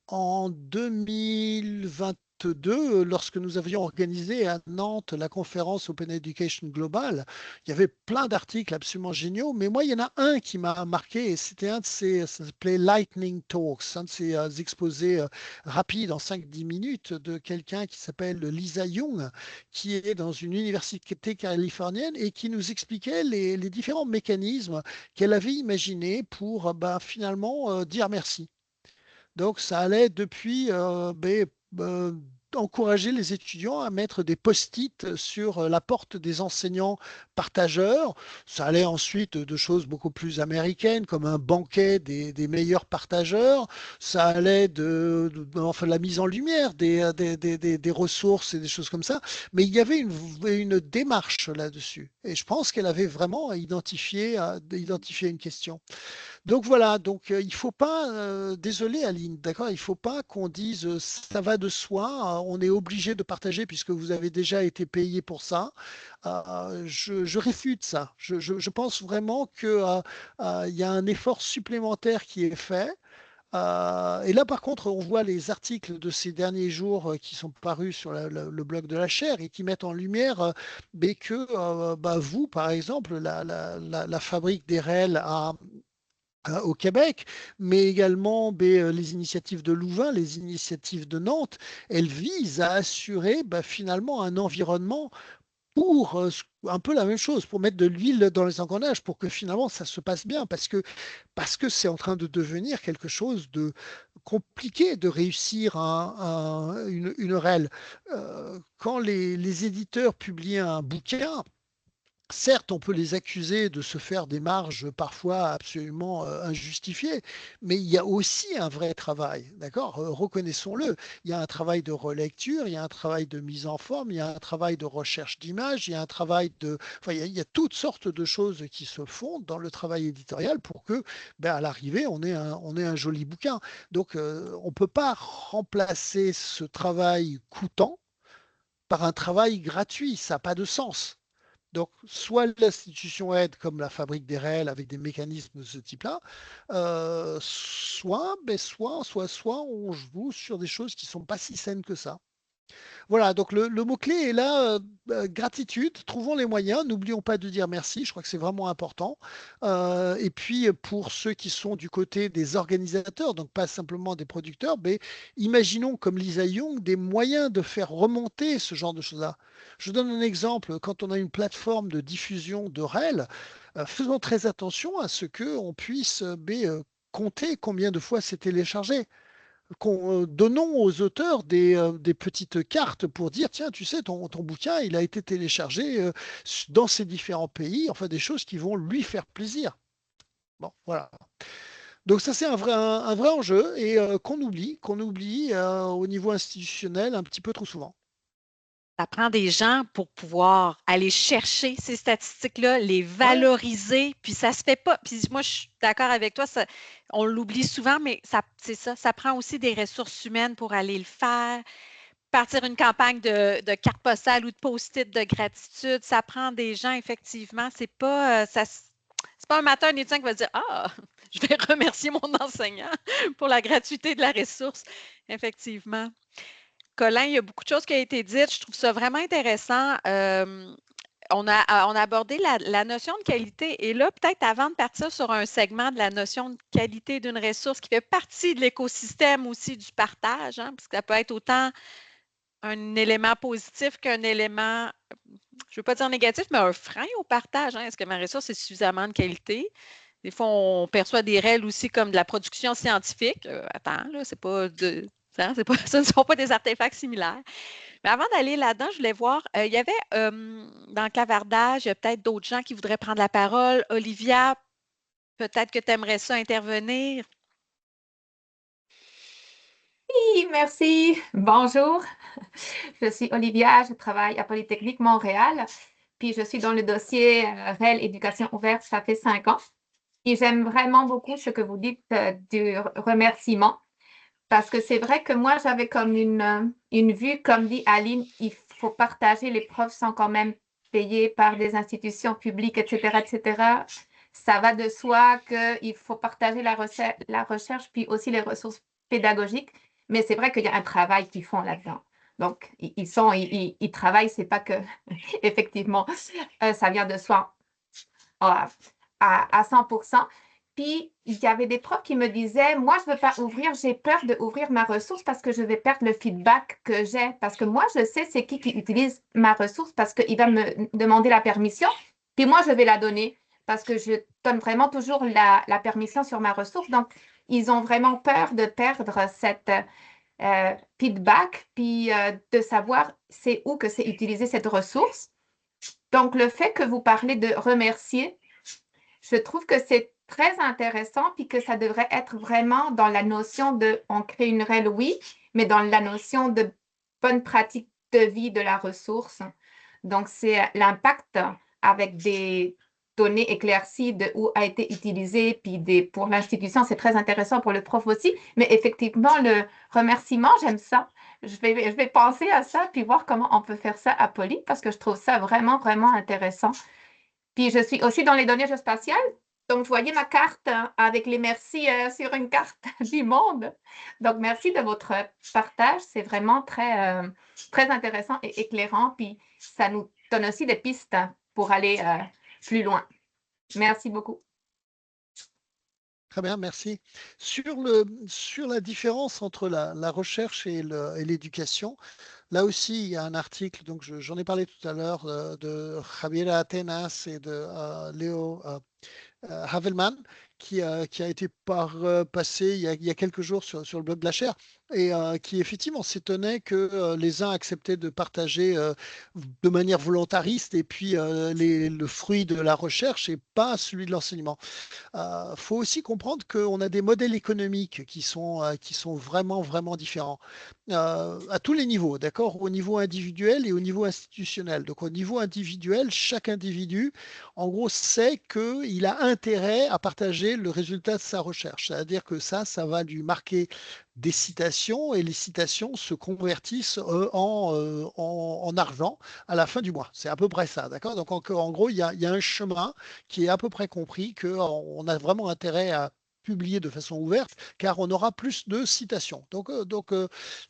En 2022, lorsque nous avions organisé à Nantes la conférence Open Education Global, il y avait plein d'articles absolument géniaux, mais moi, il y en a un qui m'a marqué, et c'était un de ces, ça s'appelait Lightning Talks, un de ces exposés rapides en 5-10 minutes de quelqu'un qui s'appelle Lisa Young, qui est dans une université californienne et qui nous expliquait les différents mécanismes qu'elle avait imaginés pour finalement dire merci. Donc, ça allait depuis encouragé les étudiants à mettre des post-it sur la porte des enseignants partageurs. Ça allait ensuite de choses beaucoup plus américaines, comme un banquet des meilleurs partageurs. Ça allait enfin, de la mise en lumière des ressources et des choses comme ça. Mais il y avait une démarche là-dessus. Et je pense qu'elle avait vraiment identifié une question. Donc voilà, il faut pas, désolé Aline, d'accord, il faut pas qu'on dise ça va de soi, on est obligé de partager puisque vous avez déjà été payé pour ça. Je réfute ça. Je pense vraiment que il y a un effort supplémentaire qui est fait. Et là, par contre, on voit les articles de ces derniers jours qui sont parus sur le blog de la chaire et qui mettent en lumière mais que vous, par exemple, la fabrique des REL au Québec, mais également les initiatives de Louvain, les initiatives de Nantes, elles visent à assurer finalement un environnement pour un peu la même chose, pour mettre de l'huile dans les engrenages, pour que finalement ça se passe bien, parce que c'est en train de devenir quelque chose de compliqué de réussir une REL. Quand les éditeurs publient un bouquin, certes, on peut les accuser de se faire des marges parfois absolument injustifiées, mais il y a aussi un vrai travail, d'accord? Reconnaissons-le. Il y a un travail de relecture, il y a un travail de mise en forme, il y a un travail de recherche d'images, il y a un travail enfin, il y a toutes sortes de choses qui se font dans le travail éditorial pour que, à l'arrivée, on ait un joli bouquin. Donc, on ne peut pas remplacer ce travail coûtant par un travail gratuit, ça n'a pas de sens. Donc, soit l'institution aide, comme la Fabrique des réels, avec des mécanismes de ce type-là, soit on joue sur des choses qui ne sont pas si saines que ça. Voilà, donc le mot-clé est là, gratitude, trouvons les moyens, n'oublions pas de dire merci, je crois que c'est vraiment important. Et puis pour ceux qui sont du côté des organisateurs, donc pas simplement des producteurs, mais imaginons comme Lisa Young des moyens de faire remonter ce genre de choses-là. Je donne un exemple, quand on a une plateforme de diffusion de REL, faisons très attention à ce qu'on puisse compter combien de fois c'est téléchargé. Donnons aux auteurs des petites cartes pour dire, tiens, tu sais, ton bouquin, il a été téléchargé dans ces différents pays, enfin des choses qui vont lui faire plaisir. Bon, voilà. Donc ça, c'est un vrai enjeu et qu'on oublie au niveau institutionnel un petit peu trop souvent. Ça prend des gens pour pouvoir aller chercher ces statistiques-là, les Ouais, valoriser, puis ça se fait pas. Puis moi, je suis d'accord avec toi, on l'oublie souvent, mais c'est ça, ça prend aussi des ressources humaines pour aller le faire. Partir une campagne de cartes postales ou de post-it de gratitude, ça prend des gens, effectivement. C'est pas un matin, un étudiant qui va dire ah, je vais remercier mon enseignant pour la gratuité de la ressource. Effectivement. Colin, il y a beaucoup de choses qui ont été dites. Je trouve ça vraiment intéressant. On a abordé la notion de qualité. Et là, peut-être avant de partir sur un segment de la notion de qualité d'une ressource qui fait partie de l'écosystème aussi du partage, hein, parce que ça peut être autant un élément positif qu'un élément, je ne veux pas dire négatif, mais un frein au partage. Hein. Est-ce que ma ressource est suffisamment de qualité? Des fois, on perçoit des REL aussi comme de la production scientifique. Attends, là, c'est pas de. Hein, ce ne sont pas des artefacts similaires. Mais avant d'aller là-dedans, je voulais voir, il y avait dans le clavardage, il y a peut-être d'autres gens qui voudraient prendre la parole. Olivia, peut-être que tu aimerais ça intervenir. Oui, merci. Bonjour. Je suis Olivia, je travaille à Polytechnique Montréal, puis je suis dans le dossier REL Éducation ouverte, ça fait 5 ans. Et j'aime vraiment beaucoup ce que vous dites du remerciement, parce que c'est vrai que moi, j'avais comme une vue, comme dit Aline, il faut partager, les profs sont quand même payés par des institutions publiques, etc., etc. Ça va de soi qu'il faut partager la recherche, puis aussi les ressources pédagogiques. Mais c'est vrai qu'il y a un travail qu'ils font là-dedans. Donc, ils travaillent, c'est pas que, effectivement, ça vient de soi à 100%. Puis, il y avait des profs qui me disaient, moi, je ne veux pas ouvrir, j'ai peur d'ouvrir ma ressource parce que je vais perdre le feedback que j'ai. Parce que moi, je sais c'est qui utilise ma ressource parce qu'il va me demander la permission. Puis moi, je vais la donner parce que je donne vraiment toujours la permission sur ma ressource. Donc, ils ont vraiment peur de perdre feedback, puis de savoir c'est où que c'est utilisé cette ressource. Donc, le fait que vous parlez de remercier, je trouve que c'est très intéressant, puis que ça devrait être vraiment dans la notion de on crée une REL, oui, mais dans la notion de bonne pratique de vie de la ressource. Donc, c'est l'impact avec des données éclaircies de où a été utilisé, puis pour l'institution, c'est très intéressant pour le prof aussi. Mais effectivement, le remerciement, j'aime ça. Je vais penser à ça, puis voir comment on peut faire ça à Poly, parce que je trouve ça vraiment, vraiment intéressant. Puis je suis aussi dans les données géospatiales. Donc, vous voyez ma carte avec les merci sur une carte du monde. Donc, merci de votre partage. C'est vraiment très, très intéressant et éclairant. Puis, ça nous donne aussi des pistes pour aller plus loin. Merci beaucoup. Très bien, merci. Sur la différence entre la recherche et l'éducation, là aussi, il y a un article, donc j'en ai parlé tout à l'heure, de Javier Atenas et de Léo Havelman, qui a été passé il y a quelques jours sur le blog de la chaire, et qui effectivement s'étonnait que les uns acceptaient de partager de manière volontariste, et puis le fruit de la recherche et pas celui de l'enseignement. Faut aussi comprendre qu'on a des modèles économiques qui sont vraiment, vraiment différents à tous les niveaux, d'accord? Au niveau individuel et au niveau institutionnel. Donc, au niveau individuel, chaque individu, en gros, sait qu'il a intérêt à partager le résultat de sa recherche. C'est-à-dire que ça va lui marquer des citations, et les citations se convertissent en argent à la fin du mois. C'est à peu près ça, d'accord? Donc, en gros, il y a un chemin qui est à peu près compris, qu'on a vraiment intérêt à publier de façon ouverte, car on aura plus de citations. Donc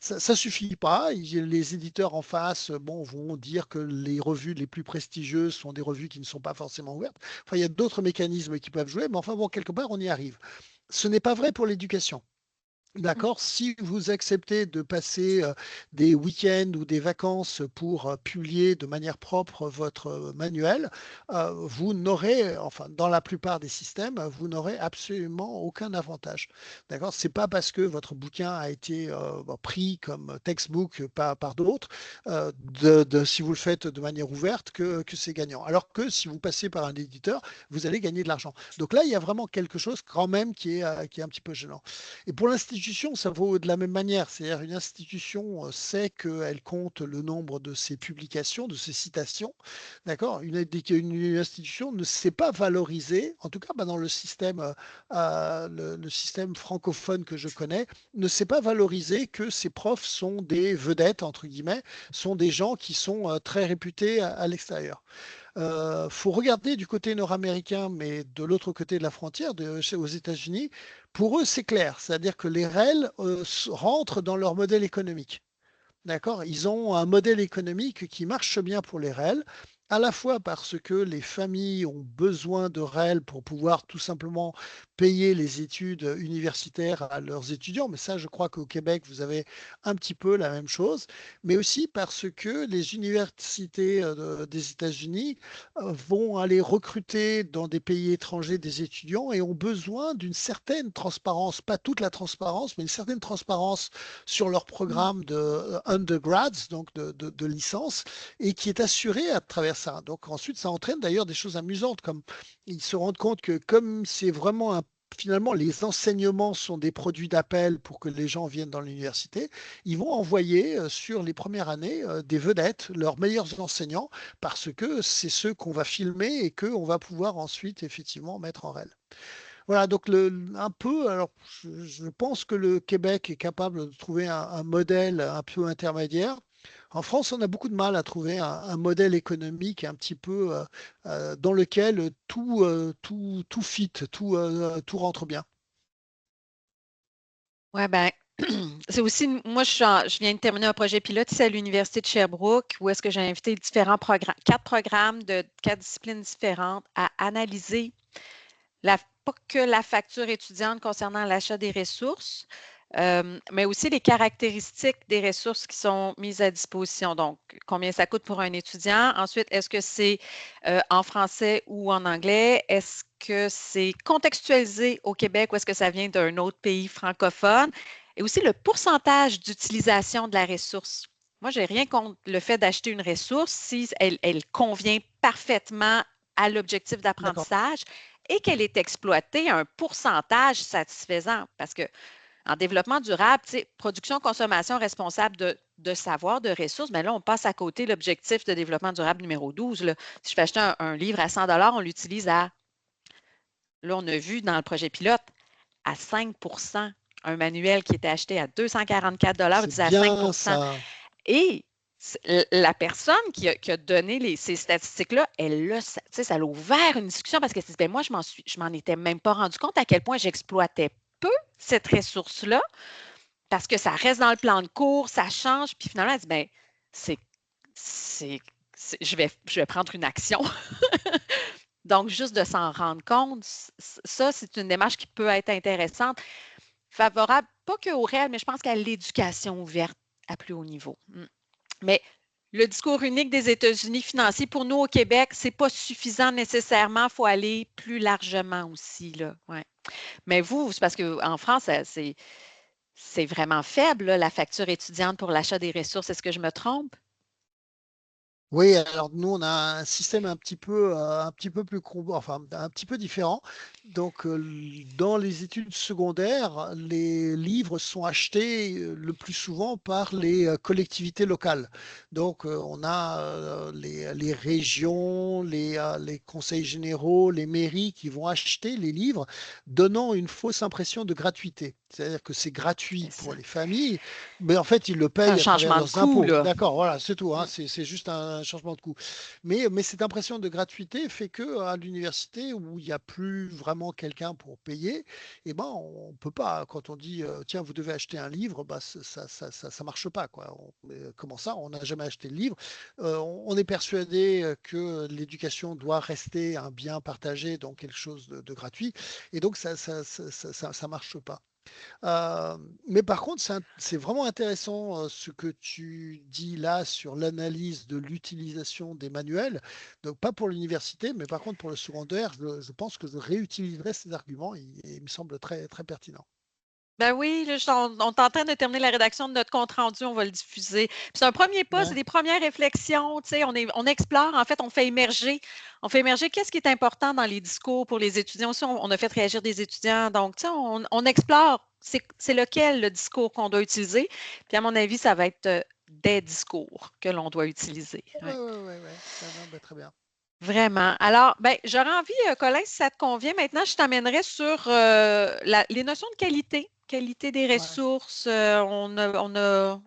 ça ne suffit pas. Les éditeurs en face, bon, vont dire que les revues les plus prestigieuses sont des revues qui ne sont pas forcément ouvertes. Enfin, il y a d'autres mécanismes qui peuvent jouer, mais enfin, bon, quelque part, on y arrive. Ce n'est pas vrai pour l'éducation. D'accord, si vous acceptez de passer des week-ends ou des vacances pour publier de manière propre votre manuel, vous n'aurez, enfin, dans la plupart des systèmes, vous n'aurez absolument aucun avantage. D'accord, c'est pas parce que votre bouquin a été pris comme textbook par d'autres, si vous le faites de manière ouverte, que c'est gagnant. Alors que si vous passez par un éditeur, vous allez gagner de l'argent. Donc là, il y a vraiment quelque chose quand même qui est un petit peu gênant. Et pour l'institution, ça vaut de la même manière. C'est-à-dire une institution sait qu'elle compte le nombre de ses publications, de ses citations. D'accord? Une institution ne sait pas valoriser, en tout cas dans le système, le système francophone que je connais, ne sait pas valoriser que ses profs sont des vedettes, entre guillemets, sont des gens qui sont très réputés à l'extérieur. Faut regarder du côté nord-américain, mais de l'autre côté de la frontière, aux États-Unis. Pour eux, c'est clair, c'est-à-dire que les REL rentrent dans leur modèle économique. D'accord? Ils ont un modèle économique qui marche bien pour les REL, à la fois parce que les familles ont besoin de REL pour pouvoir tout simplement payer les études universitaires à leurs étudiants, mais ça, je crois qu'au Québec, vous avez un petit peu la même chose, mais aussi parce que les universités des États-Unis vont aller recruter dans des pays étrangers des étudiants et ont besoin d'une certaine transparence, pas toute la transparence, mais une certaine transparence sur leur programme de undergrads, donc de licence, et qui est assurée à travers ça. Donc ensuite, ça entraîne d'ailleurs des choses amusantes, comme ils se rendent compte que comme c'est vraiment finalement, les enseignements sont des produits d'appel pour que les gens viennent dans l'université. Ils vont envoyer sur les premières années des vedettes, leurs meilleurs enseignants, parce que c'est ceux qu'on va filmer et qu'on va pouvoir ensuite effectivement mettre en REL. Voilà, donc un peu, alors je pense que le Québec est capable de trouver un modèle un peu intermédiaire. En France, on a beaucoup de mal à trouver un modèle économique un petit peu dans lequel tout fit, tout rentre bien. Ouais, ben, c'est aussi, moi, je viens de terminer un projet pilote ici à l'Université de Sherbrooke où est-ce que j'ai invité différents programmes, 4 programmes de 4 disciplines différentes à analyser pas que la facture étudiante concernant l'achat des ressources, mais aussi les caractéristiques des ressources qui sont mises à disposition. Donc, combien ça coûte pour un étudiant? Ensuite, est-ce que c'est en français ou en anglais? Est-ce que c'est contextualisé au Québec ou est-ce que ça vient d'un autre pays francophone? et aussi le pourcentage d'utilisation de la ressource. Moi, je n'ai rien contre le fait d'acheter une ressource si elle convient parfaitement à l'objectif d'apprentissage et qu'elle est exploitée à un pourcentage satisfaisant. Parce que en développement durable, production, consommation responsable de savoir, de ressources, mais là, on passe à côté l'objectif de développement durable numéro 12. Là. Si je fais acheter un livre à 100 on l'utilise à, là, on a vu dans le projet pilote, à 5 un manuel qui était acheté à 244 utilisé à 5 ça. Et la personne qui a donné ces statistiques-là, ça l'a ouvert une discussion parce que ben moi, je m'en étais même pas rendu compte à quel point j'exploitais peu cette ressource-là parce que ça reste dans le plan de cours, ça change, puis finalement, elle dit, ben, je vais prendre une action. Donc, juste de s'en rendre compte, ça, c'est une démarche qui peut être intéressante, favorable, pas qu'au réel, mais je pense qu'à l'éducation ouverte à plus haut niveau. Mais le discours unique des États-Unis financier, pour nous au Québec, ce n'est pas suffisant nécessairement. Il faut aller plus largement aussi. Là. Ouais. Mais vous, c'est parce qu'en France, c'est vraiment faible, là, la facture étudiante pour l'achat des ressources. Est-ce que je me trompe? Oui, alors nous, on a un système un petit peu plus enfin un petit peu différent. Donc, dans les études secondaires, les livres sont achetés le plus souvent par les collectivités locales. Donc, on a les régions, les conseils généraux, les mairies qui vont acheter les livres, donnant une fausse impression de gratuité. C'est-à-dire que c'est gratuit pour les familles, mais en fait, ils le C'est un payent à travers changement de leurs coût, impôts. là. D'accord, voilà, c'est tout. Hein, c'est juste un changement de coût. Mais cette impression de gratuité fait que à l'université où il n'y a plus vraiment quelqu'un pour payer, eh ben, on ne peut pas. Quand on dit tiens, vous devez acheter un livre, bah, ça marche pas, quoi. Comment ça? On n'a jamais acheté le livre. On est persuadé que l'éducation doit rester un bien partagé, donc quelque chose de gratuit. Et donc, ça marche pas. Mais par contre, c'est vraiment intéressant ce que tu dis là sur l'analyse de l'utilisation des manuels. Donc, pas pour l'université, mais par contre pour le secondaire, je pense que je réutiliserai ces arguments et il me semble très, très pertinent. Ben oui, là, on est en train de terminer la rédaction de notre compte rendu, on va le diffuser. Puis c'est un premier pas, c'est Ouais. des premières réflexions, tu sais, on explore, en fait, on fait émerger qu'est-ce qui est important dans les discours pour les étudiants. Aussi, on a fait réagir des étudiants, donc, tu sais, on explore, c'est lequel le discours qu'on doit utiliser. Puis à mon avis, ça va être des discours que l'on doit utiliser. Ouais, Ouais. ouais, ouais, ouais. Ah non, bah, très bien. Vraiment. Alors, ben, j'aurais envie, Colin, si ça te convient, maintenant, je t'amènerai sur les notions de qualité des Ouais. ressources. On a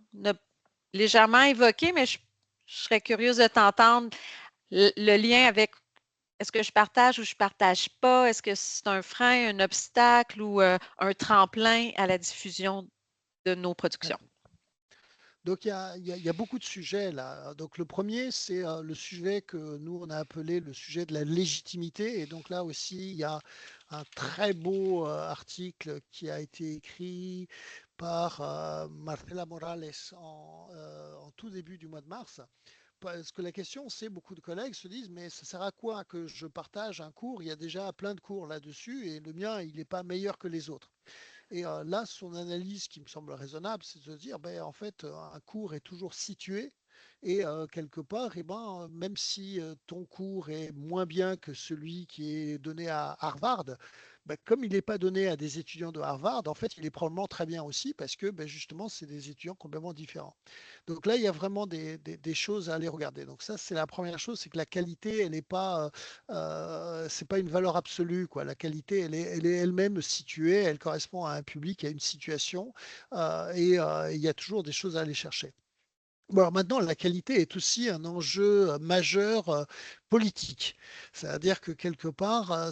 légèrement évoqué, mais je serais curieuse de t'entendre le lien avec est-ce que je partage ou je ne partage pas? Est-ce que c'est un frein, un obstacle ou un tremplin à la diffusion de nos Ouais. productions? Donc, il y a beaucoup de sujets là. Donc, le premier, c'est le sujet que nous, on a appelé le sujet de la légitimité. Et donc, là aussi, il y a un très beau article qui a été écrit par Marcela Morales en tout début du mois de mars. Parce que la question, c'est beaucoup de collègues se disent, mais ça sert à quoi que je partage un cours? Il y a déjà plein de cours là-dessus et le mien, il n'est pas meilleur que les autres. Et là, son analyse qui me semble raisonnable, c'est de se dire, ben, en fait, un cours est toujours situé. Et quelque part, eh ben, même si ton cours est moins bien que celui qui est donné à Harvard, ben, comme il n'est pas donné à des étudiants de Harvard, en fait, il est probablement très bien aussi parce que ben, justement, c'est des étudiants complètement différents. Donc là, il y a vraiment des choses à aller regarder. Donc ça, c'est la première chose, c'est que la qualité, elle n'est pas, c'est pas une valeur absolue, quoi. La qualité, elle est elle-même située, elle correspond à un public, à une situation, et il y a toujours des choses à aller chercher. Bon, alors maintenant, la qualité est aussi un enjeu majeur politique. C'est-à-dire que quelque part,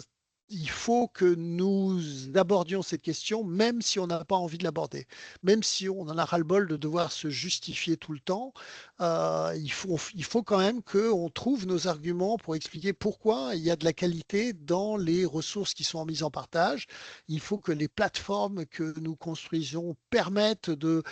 il faut que nous abordions cette question, même si on n'a pas envie de l'aborder, même si on en a ras-le-bol de devoir se justifier tout le temps. Il faut quand même qu'on trouve nos arguments pour expliquer pourquoi il y a de la qualité dans les ressources qui sont mises en partage. Il faut que les plateformes que nous construisons permettent de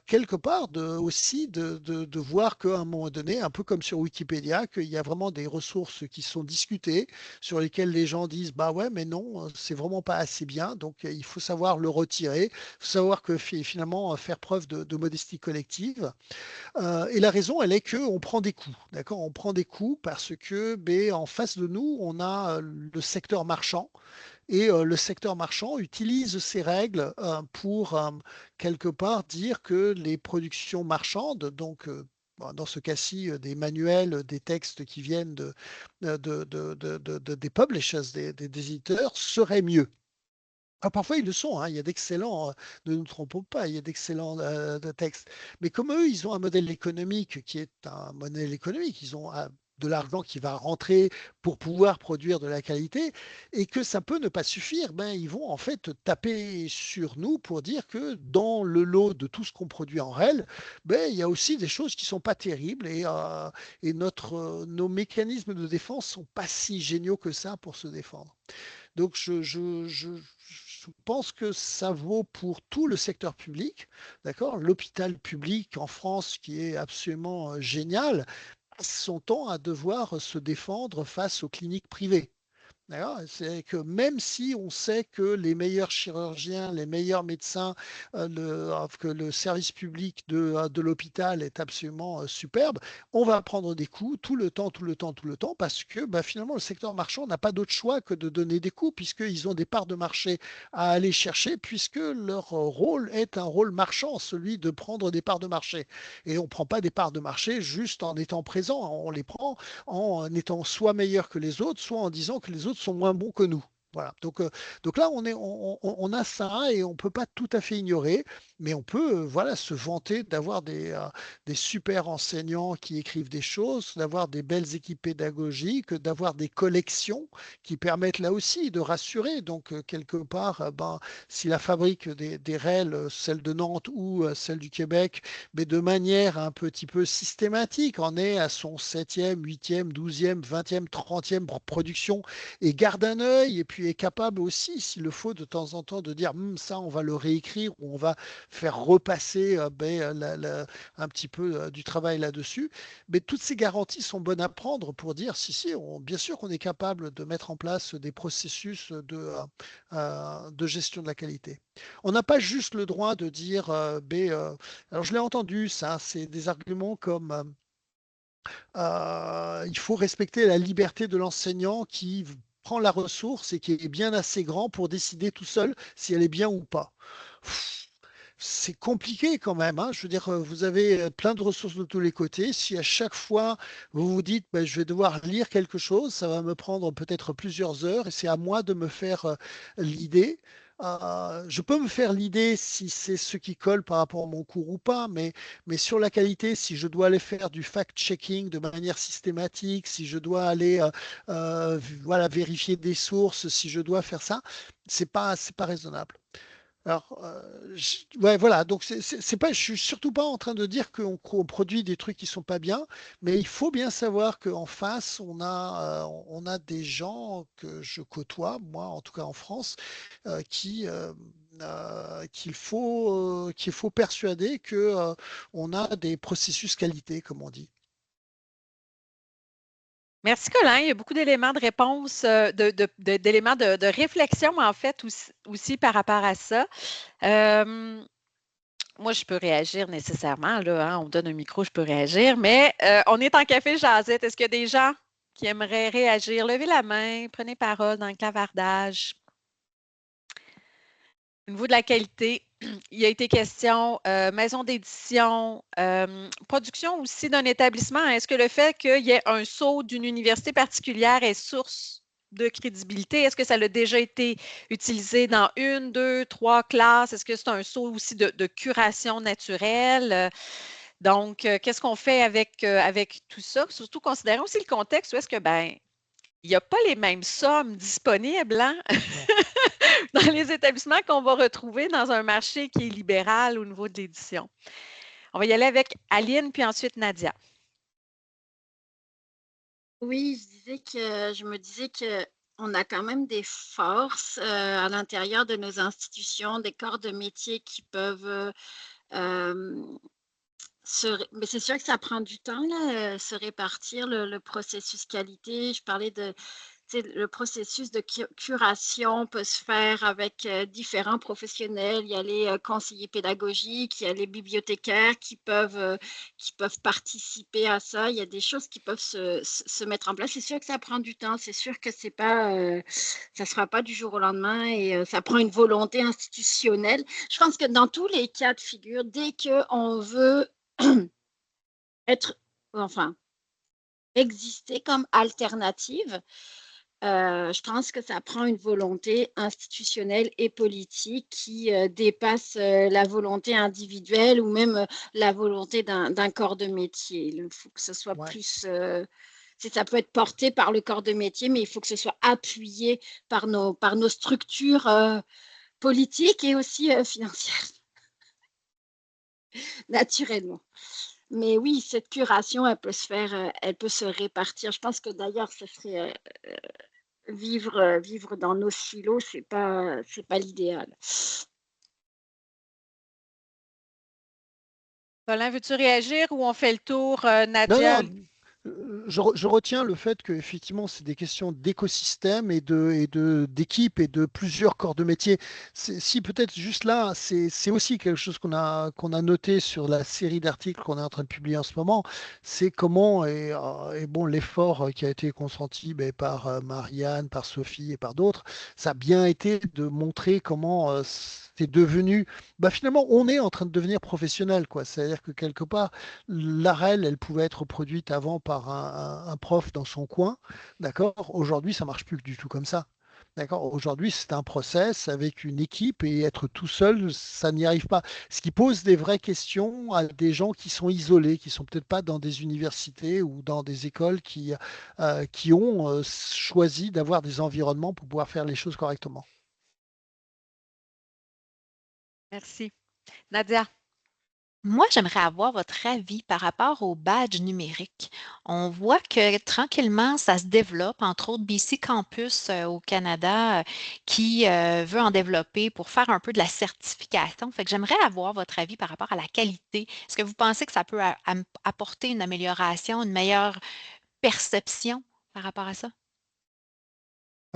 quelque part aussi de voir qu'à un moment donné, un peu comme sur Wikipédia, qu'il y a vraiment des ressources qui sont discutées, sur lesquelles les gens disent, bah ouais, mais non, c'est vraiment pas assez bien, donc il faut savoir le retirer, il faut savoir que finalement faire preuve de modestie collective. Et la raison, elle est qu'on prend des coups, d'accord? On prend des coups parce que ben, en face de nous, on a le secteur marchand et le secteur marchand utilise ces règles pour quelque part dire que les productions marchandes, donc bon, dans ce cas-ci, des manuels, des textes qui viennent des publishers, des éditeurs, seraient mieux. Ah, parfois, ils le sont, hein. Il y a d'excellents, ne nous trompons pas, il y a d'excellents de textes. Mais comme eux, ils ont un modèle économique qui est un modèle économique, ils ont de l'argent qui va rentrer pour pouvoir produire de la qualité et que ça peut ne pas suffire, ben, ils vont en fait taper sur nous pour dire que dans le lot de tout ce qu'on produit en réel, ben, il y a aussi des choses qui sont pas terribles et nos mécanismes de défense sont pas si géniaux que ça pour se défendre. Donc, je pense que ça vaut pour tout le secteur public, d'accord? L'hôpital public en France, qui est absolument génial, passe son temps à devoir se défendre face aux cliniques privées. D'accord? C'est que même si on sait que les meilleurs chirurgiens, les meilleurs médecins, que le service public de l'hôpital est absolument superbe, on va prendre des coups tout le temps, tout le temps, tout le temps, parce que bah, finalement, le secteur marchand n'a pas d'autre choix que de donner des coups, puisqu'ils ont des parts de marché à aller chercher, puisque leur rôle est un rôle marchand, celui de prendre des parts de marché. Et on ne prend pas des parts de marché juste en étant présent, on les prend en étant soit meilleur que les autres, soit en disant que les autres sont moins bons que nous. Voilà. Donc là, on a ça et on ne peut pas tout à fait ignorer, mais on peut voilà, se vanter d'avoir des super enseignants qui écrivent des choses, d'avoir des belles équipes pédagogiques, d'avoir des collections qui permettent là aussi de rassurer. Donc, quelque part, ben, si la fabrique des REL, celle de Nantes ou celle du Québec, mais de manière un petit peu systématique, en est à son 7e, 8e, 12e, 20e, 30e production et garde un œil et puis est capable aussi, s'il le faut, de temps en temps de dire ça, on va le réécrire ou on va faire repasser un petit peu du travail là-dessus. Mais toutes ces garanties sont bonnes à prendre pour dire si, bien sûr qu'on est capable de mettre en place des processus de gestion de la qualité. On n'a pas juste le droit de dire, alors je l'ai entendu, ça, c'est des arguments comme il faut respecter la liberté de l'enseignant qui prend la ressource et qui est bien assez grand pour décider tout seul si elle est bien ou pas. C'est compliqué quand même, hein. Je veux dire, vous avez plein de ressources de tous les côtés. Si à chaque fois vous vous dites, ben, je vais devoir lire quelque chose, ça va me prendre peut-être plusieurs heures et c'est à moi de me faire l'idée. Je peux me faire l'idée si c'est ce qui colle par rapport à mon cours ou pas, mais sur la qualité, si je dois aller faire du fact-checking de manière systématique, si je dois aller voilà, vérifier des sources, si je dois faire ça, c'est pas raisonnable. Alors, ouais, voilà. Donc, c'est pas, je suis surtout pas en train de dire qu'on produit des trucs qui sont pas bien, mais il faut bien savoir qu'en face, on a des gens que je côtoie, moi, en tout cas en France, qu'il faut persuader que, on a des processus qualité, comme on dit. Merci, Colin. Il y a beaucoup d'éléments de réponse, d'éléments de réflexion, en fait, aussi par rapport à ça. Moi, je peux réagir nécessairement, là, hein, on me donne un micro, je peux réagir, mais on est en café Jazette. Est-ce qu'il y a des gens qui aimeraient réagir? Levez la main, prenez parole dans le clavardage. Au niveau de la qualité, il y a été question maison d'édition, production aussi d'un établissement. Est-ce que le fait qu'il y ait un saut d'une université particulière est source de crédibilité? Est-ce que ça a déjà été utilisé dans 1, 2, 3 classes? Est-ce que c'est un saut aussi de curation naturelle? Donc, qu'est-ce qu'on fait avec tout ça? Surtout considérant aussi le contexte où est-ce que, ben, il n'y a pas les mêmes sommes disponibles, hein? Non. Dans les établissements qu'on va retrouver dans un marché qui est libéral au niveau de l'édition. On va y aller avec Aline, puis ensuite Nadia. Oui, je me disais que on a quand même des forces à l'intérieur de nos institutions, des corps de métier qui peuvent mais c'est sûr que ça prend du temps, là, se répartir le processus qualité. Je parlais le processus de curation peut se faire avec différents professionnels. Il y a les conseillers pédagogiques, il y a les bibliothécaires qui peuvent participer à ça. Il y a des choses qui peuvent se mettre en place. C'est sûr que ça prend du temps. C'est sûr que ça ne se fera pas du jour au lendemain et ça prend une volonté institutionnelle. Je pense que dans tous les cas de figure, dès qu'on veut exister comme alternative, je pense que ça prend une volonté institutionnelle et politique qui dépasse la volonté individuelle ou même la volonté d'un corps de métier. Il faut que ce soit plus... ça peut être porté par le corps de métier, mais il faut que ce soit appuyé par nos structures politiques et aussi financières, naturellement. Mais oui, cette curation, elle peut se répartir. Je pense que d'ailleurs, ce serait vivre dans nos silos, c'est pas l'idéal. Colin, veux-tu réagir ou on fait le tour, Non, Nadia? non, je retiens le fait qu'effectivement, c'est des questions d'écosystème d'équipe et de plusieurs corps de métier. Si peut-être juste là, c'est aussi quelque chose qu'on a noté sur la série d'articles qu'on est en train de publier en ce moment, c'est comment, et bon, l'effort qui a été consenti par Marianne, par Sophie et par d'autres, ça a bien été de montrer comment c'est devenu, finalement, on est en train de devenir professionnel, quoi. C'est-à-dire que quelque part, l'AREL, elle pouvait être produite avant par un prof dans son coin, d'accord? Aujourd'hui, ça marche plus du tout comme ça. D'accord? Aujourd'hui, c'est un process avec une équipe et être tout seul, ça n'y arrive pas. Ce qui pose des vraies questions à des gens qui sont isolés, qui sont peut-être pas dans des universités ou dans des écoles qui ont choisi d'avoir des environnements pour pouvoir faire les choses correctement. Merci. Nadia? Moi, j'aimerais avoir votre avis par rapport au badge numérique. On voit que tranquillement, ça se développe, entre autres BC Campus au Canada qui veut en développer pour faire un peu de la certification. Fait que j'aimerais avoir votre avis par rapport à la qualité. Est-ce que vous pensez que ça peut apporter une amélioration, une meilleure perception par rapport à ça?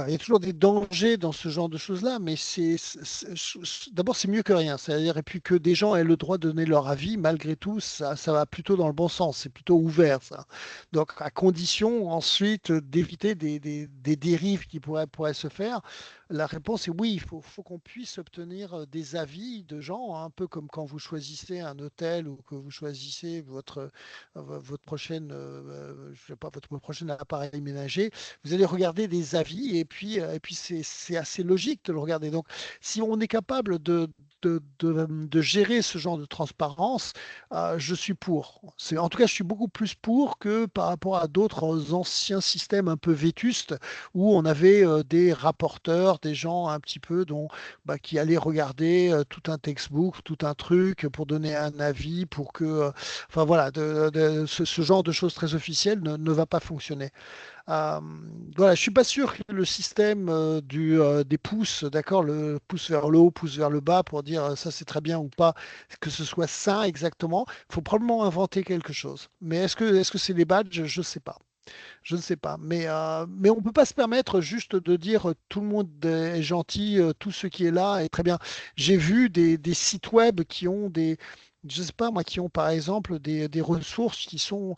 Il y a toujours des dangers dans ce genre de choses-là, mais d'abord, c'est mieux que rien. C'est-à-dire, et puis que des gens aient le droit de donner leur avis, malgré tout, ça va plutôt dans le bon sens. C'est plutôt ouvert, ça. Donc, à condition ensuite d'éviter des dérives qui pourraient se faire, la réponse est oui, faut qu'on puisse obtenir des avis de gens, hein, un peu comme quand vous choisissez un hôtel ou que vous choisissez votre prochaine, je sais pas, votre prochain appareil ménager. Vous allez regarder des avis et puis c'est assez logique de le regarder. Donc, si on est capable de gérer ce genre de transparence, je suis pour. En tout cas, je suis beaucoup plus pour que par rapport à d'autres anciens systèmes un peu vétustes où on avait des rapporteurs, des gens un petit peu qui allaient regarder tout un textbook, tout un truc pour donner un avis, pour que, enfin voilà, ce genre de choses très officielles ne va pas fonctionner. Euh, voilà, je suis pas sûr que le système des pouces, d'accord, le pouce vers le haut, pouce vers le bas, pour dire ça c'est très bien ou pas, que ce soit ça exactement. Il faut probablement inventer quelque chose. Mais est-ce que c'est les badges? Je sais pas. Je ne sais pas. Mais on ne peut pas se permettre juste de dire tout le monde est gentil, tout ce qui est là est très bien. J'ai vu des sites web qui ont je sais pas moi, qui ont par exemple des ressources qui sont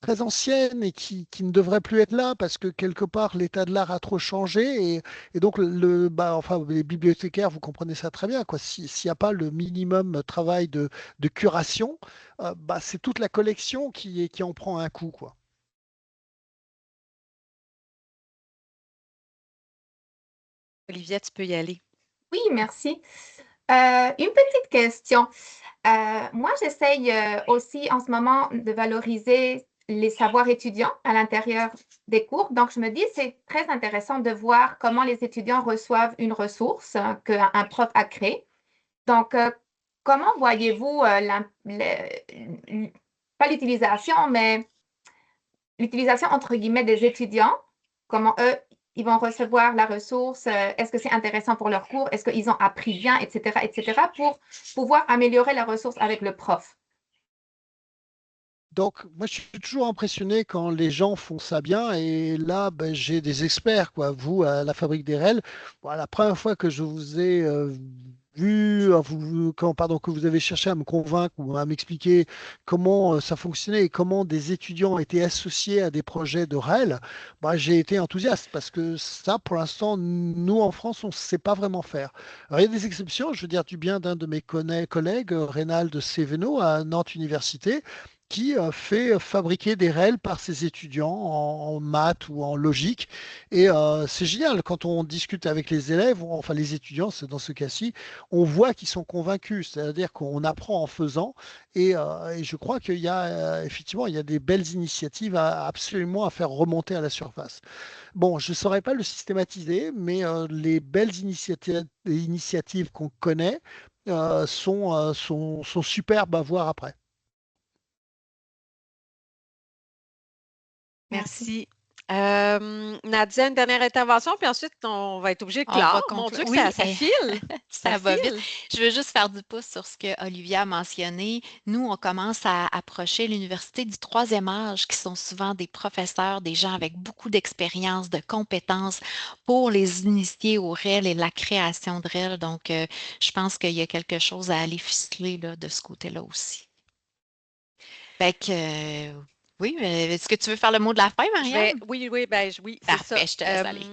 très anciennes et qui ne devraient plus être là parce que quelque part l'état de l'art a trop changé et donc enfin les bibliothécaires, vous comprenez ça très bien quoi. S'il n'y a pas le minimum travail de curation, c'est toute la collection qui en prend un coup quoi. Olivia, tu peux y aller. Oui, merci. Une petite question. Moi, j'essaye aussi en ce moment de valoriser les savoirs étudiants à l'intérieur des cours. Donc, je me dis, c'est très intéressant de voir comment les étudiants reçoivent une ressource qu'un prof a créée. Donc, comment voyez-vous, pas l'utilisation, mais l'utilisation entre guillemets des étudiants, comment eux, ils vont recevoir la ressource, est-ce que c'est intéressant pour leur cours, est-ce qu'ils ont appris bien, etc., pour pouvoir améliorer la ressource avec le prof. Donc, moi, je suis toujours impressionné quand les gens font ça bien. Et là, ben, j'ai des experts, quoi. Vous, à la Fabrique des Rels, bon, la première fois que je vous ai vu, pardon, que vous avez cherché à me convaincre ou à m'expliquer comment ça fonctionnait et comment des étudiants étaient associés à des projets de Rel, bah, j'ai été enthousiaste parce que ça, pour l'instant, nous, en France, on ne sait pas vraiment faire. Alors, il y a des exceptions. Je veux dire du bien d'un de mes collègues, Reynald Séveno, à Nantes Université qui fait fabriquer des règles par ses étudiants en maths ou en logique. Et c'est génial, quand on discute avec les élèves, enfin les étudiants, c'est dans ce cas-ci, on voit qu'ils sont convaincus, c'est-à-dire qu'on apprend en faisant. Et je crois qu'il y a effectivement il y a des belles initiatives absolument à faire remonter à la surface. Bon, je ne saurais pas le systématiser, mais les belles initiatives qu'on connaît sont superbes à voir après. Merci. Nadia, une dernière intervention, puis ensuite, on va être obligé de On va clore. Mon conclure. Dieu, que Oui, ça file. ça va vite. file. Je veux juste faire du pouce sur ce que Olivia a mentionné. Nous, on commence à approcher l'université du troisième âge, qui sont souvent des professeurs, des gens avec beaucoup d'expérience, de compétences pour les initier au REL et la création de REL. Donc, je pense qu'il y a quelque chose à aller ficeler là, de ce côté-là aussi. Fait que, oui, est-ce que tu veux faire le mot de la fin, Marianne? Oui, c'est ça. Parfait, je te laisse aller.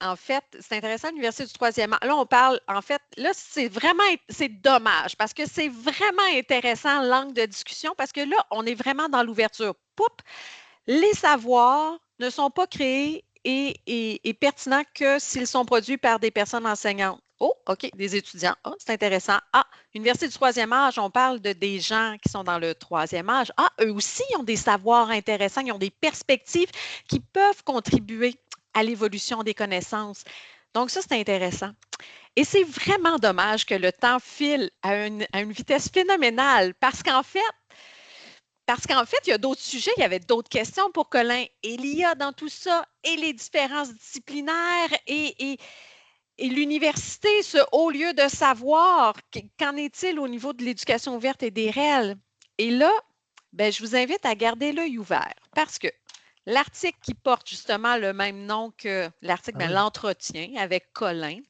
En fait, c'est intéressant, l'Université du troisième âge. Là, on parle, en fait, là, c'est dommage parce que c'est vraiment intéressant l'angle de discussion parce que là, on est vraiment dans l'ouverture. Poup! Les savoirs ne sont pas créés et pertinents que s'ils sont produits par des personnes enseignantes. Oh, OK, des étudiants. Ah, c'est intéressant. Ah, Université du troisième âge, on parle de des gens qui sont dans le troisième âge. Ah, eux aussi, ils ont des savoirs intéressants, ils ont des perspectives qui peuvent contribuer à l'évolution des connaissances. Donc, ça, c'est intéressant. Et c'est vraiment dommage que le temps file à une vitesse phénoménale parce qu'en fait, il y a d'autres sujets, il y avait d'autres questions pour Colin. Et il y a dans tout ça et les différences disciplinaires et l'université, ce haut lieu de savoir. Qu'en est-il au niveau de l'éducation ouverte et des réels? Et là, ben, je vous invite à garder l'œil ouvert parce que l'article qui porte justement le même nom que l'article, l'entretien avec Colin,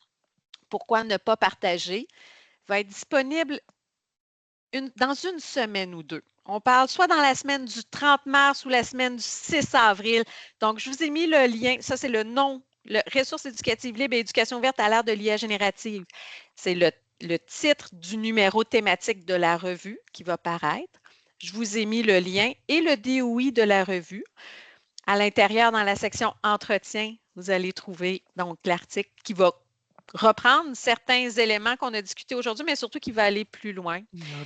pourquoi ne pas partager, va être disponible dans une semaine ou deux. On parle soit dans la semaine du 30 mars ou la semaine du 6 avril. Donc, je vous ai mis le lien. Ça, c'est le nom, le Ressources éducatives libres et éducation ouverte à l'ère de l'IA générative. C'est le titre du numéro thématique de la revue qui va paraître. Je vous ai mis le lien et le DOI de la revue. À l'intérieur, dans la section Entretien, vous allez trouver donc l'article qui va reprendre certains éléments qu'on a discutés aujourd'hui, mais surtout qui va aller plus loin.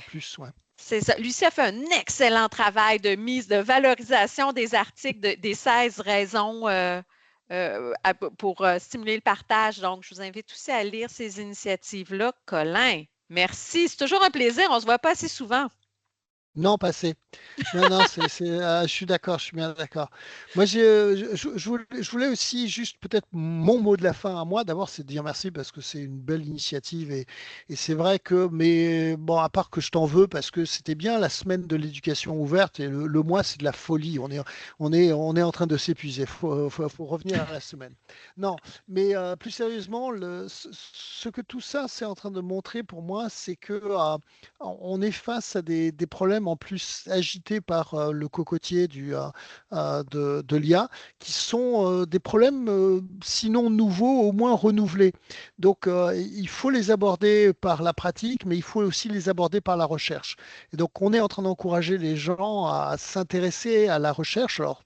Plus, ouais. C'est ça. Lucie a fait un excellent travail de valorisation des articles des 16 raisons pour stimuler le partage. Donc, je vous invite aussi à lire ces initiatives-là. Colin, merci. C'est toujours un plaisir. On ne se voit pas assez souvent. Non, pas assez. Non, je suis d'accord, je suis bien d'accord. Moi, je voulais aussi juste peut-être mon mot de la fin à moi. D'abord, c'est de dire merci parce que c'est une belle initiative et c'est vrai que, mais bon, à part que je t'en veux parce que c'était bien la semaine de l'éducation ouverte et le mois, c'est de la folie. On est en train de s'épuiser. Faut revenir à la semaine. Non, mais plus sérieusement, ce que tout ça, c'est en train de montrer pour moi, c'est que on est face à des problèmes en plus agités par le cocotier de l'IA, qui sont des problèmes, sinon nouveaux, au moins renouvelés. Donc, il faut les aborder par la pratique, mais il faut aussi les aborder par la recherche. Et donc, on est en train d'encourager les gens à s'intéresser à la recherche. Alors,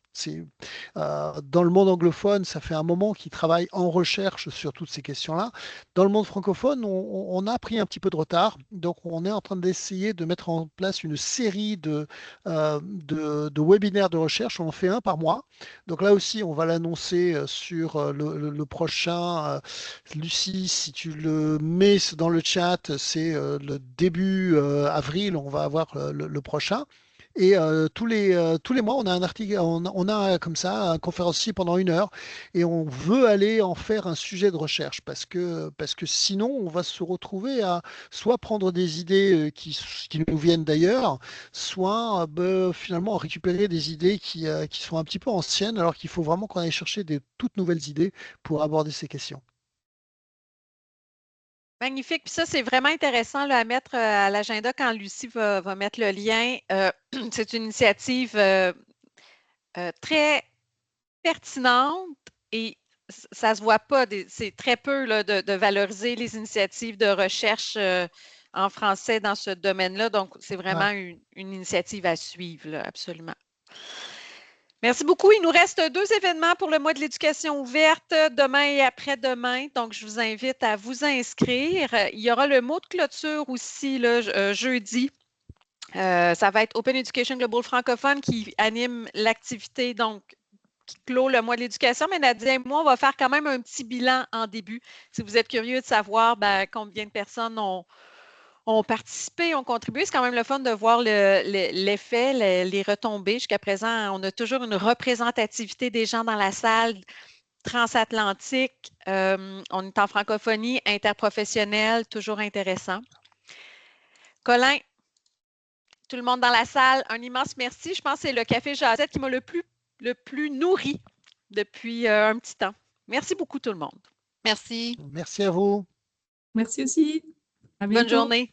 dans le monde anglophone, ça fait un moment qu'ils travaillent en recherche sur toutes ces questions-là. Dans le monde francophone, on a pris un petit peu de retard. Donc, on est en train d'essayer de mettre en place une série de webinaires de recherche. On en fait un par mois. Donc là aussi, on va l'annoncer sur le prochain. Lucie, si tu le mets dans le chat, c'est le début avril, on va avoir le prochain. Et tous les mois, on a un article, on a comme ça un conférencier pendant 1 heure et on veut aller en faire un sujet de recherche parce que sinon, on va se retrouver à soit prendre des idées qui nous viennent d'ailleurs, soit finalement récupérer des idées qui sont un petit peu anciennes alors qu'il faut vraiment qu'on aille chercher des toutes nouvelles idées pour aborder ces questions. Magnifique. Puis ça, c'est vraiment intéressant là, à mettre à l'agenda quand Lucie va mettre le lien. C'est une initiative très pertinente et ça ne se voit pas. C'est très peu là, de valoriser les initiatives de recherche en français dans ce domaine-là. Donc, c'est vraiment une initiative à suivre, là, absolument. Merci beaucoup. Il nous reste 2 événements pour le mois de l'éducation ouverte, demain et après-demain. Donc, je vous invite à vous inscrire. Il y aura le mot de clôture aussi là, jeudi. Ça va être Open Education Global francophone qui anime l'activité, donc qui clôt le mois de l'éducation. Mais Nadia et moi, on va faire quand même un petit bilan en début. Si vous êtes curieux de savoir combien de personnes ont participé, ont contribué. C'est quand même le fun de voir l'effet, les retombées. Jusqu'à présent, on a toujours une représentativité des gens dans la salle transatlantique. On est en francophonie, interprofessionnelle, toujours intéressant. Colin, tout le monde dans la salle, un immense merci. Je pense que c'est le Café Jazette qui m'a le plus nourri depuis un petit temps. Merci beaucoup tout le monde. Merci. Merci à vous. Merci aussi. À Bonne bientôt. journée.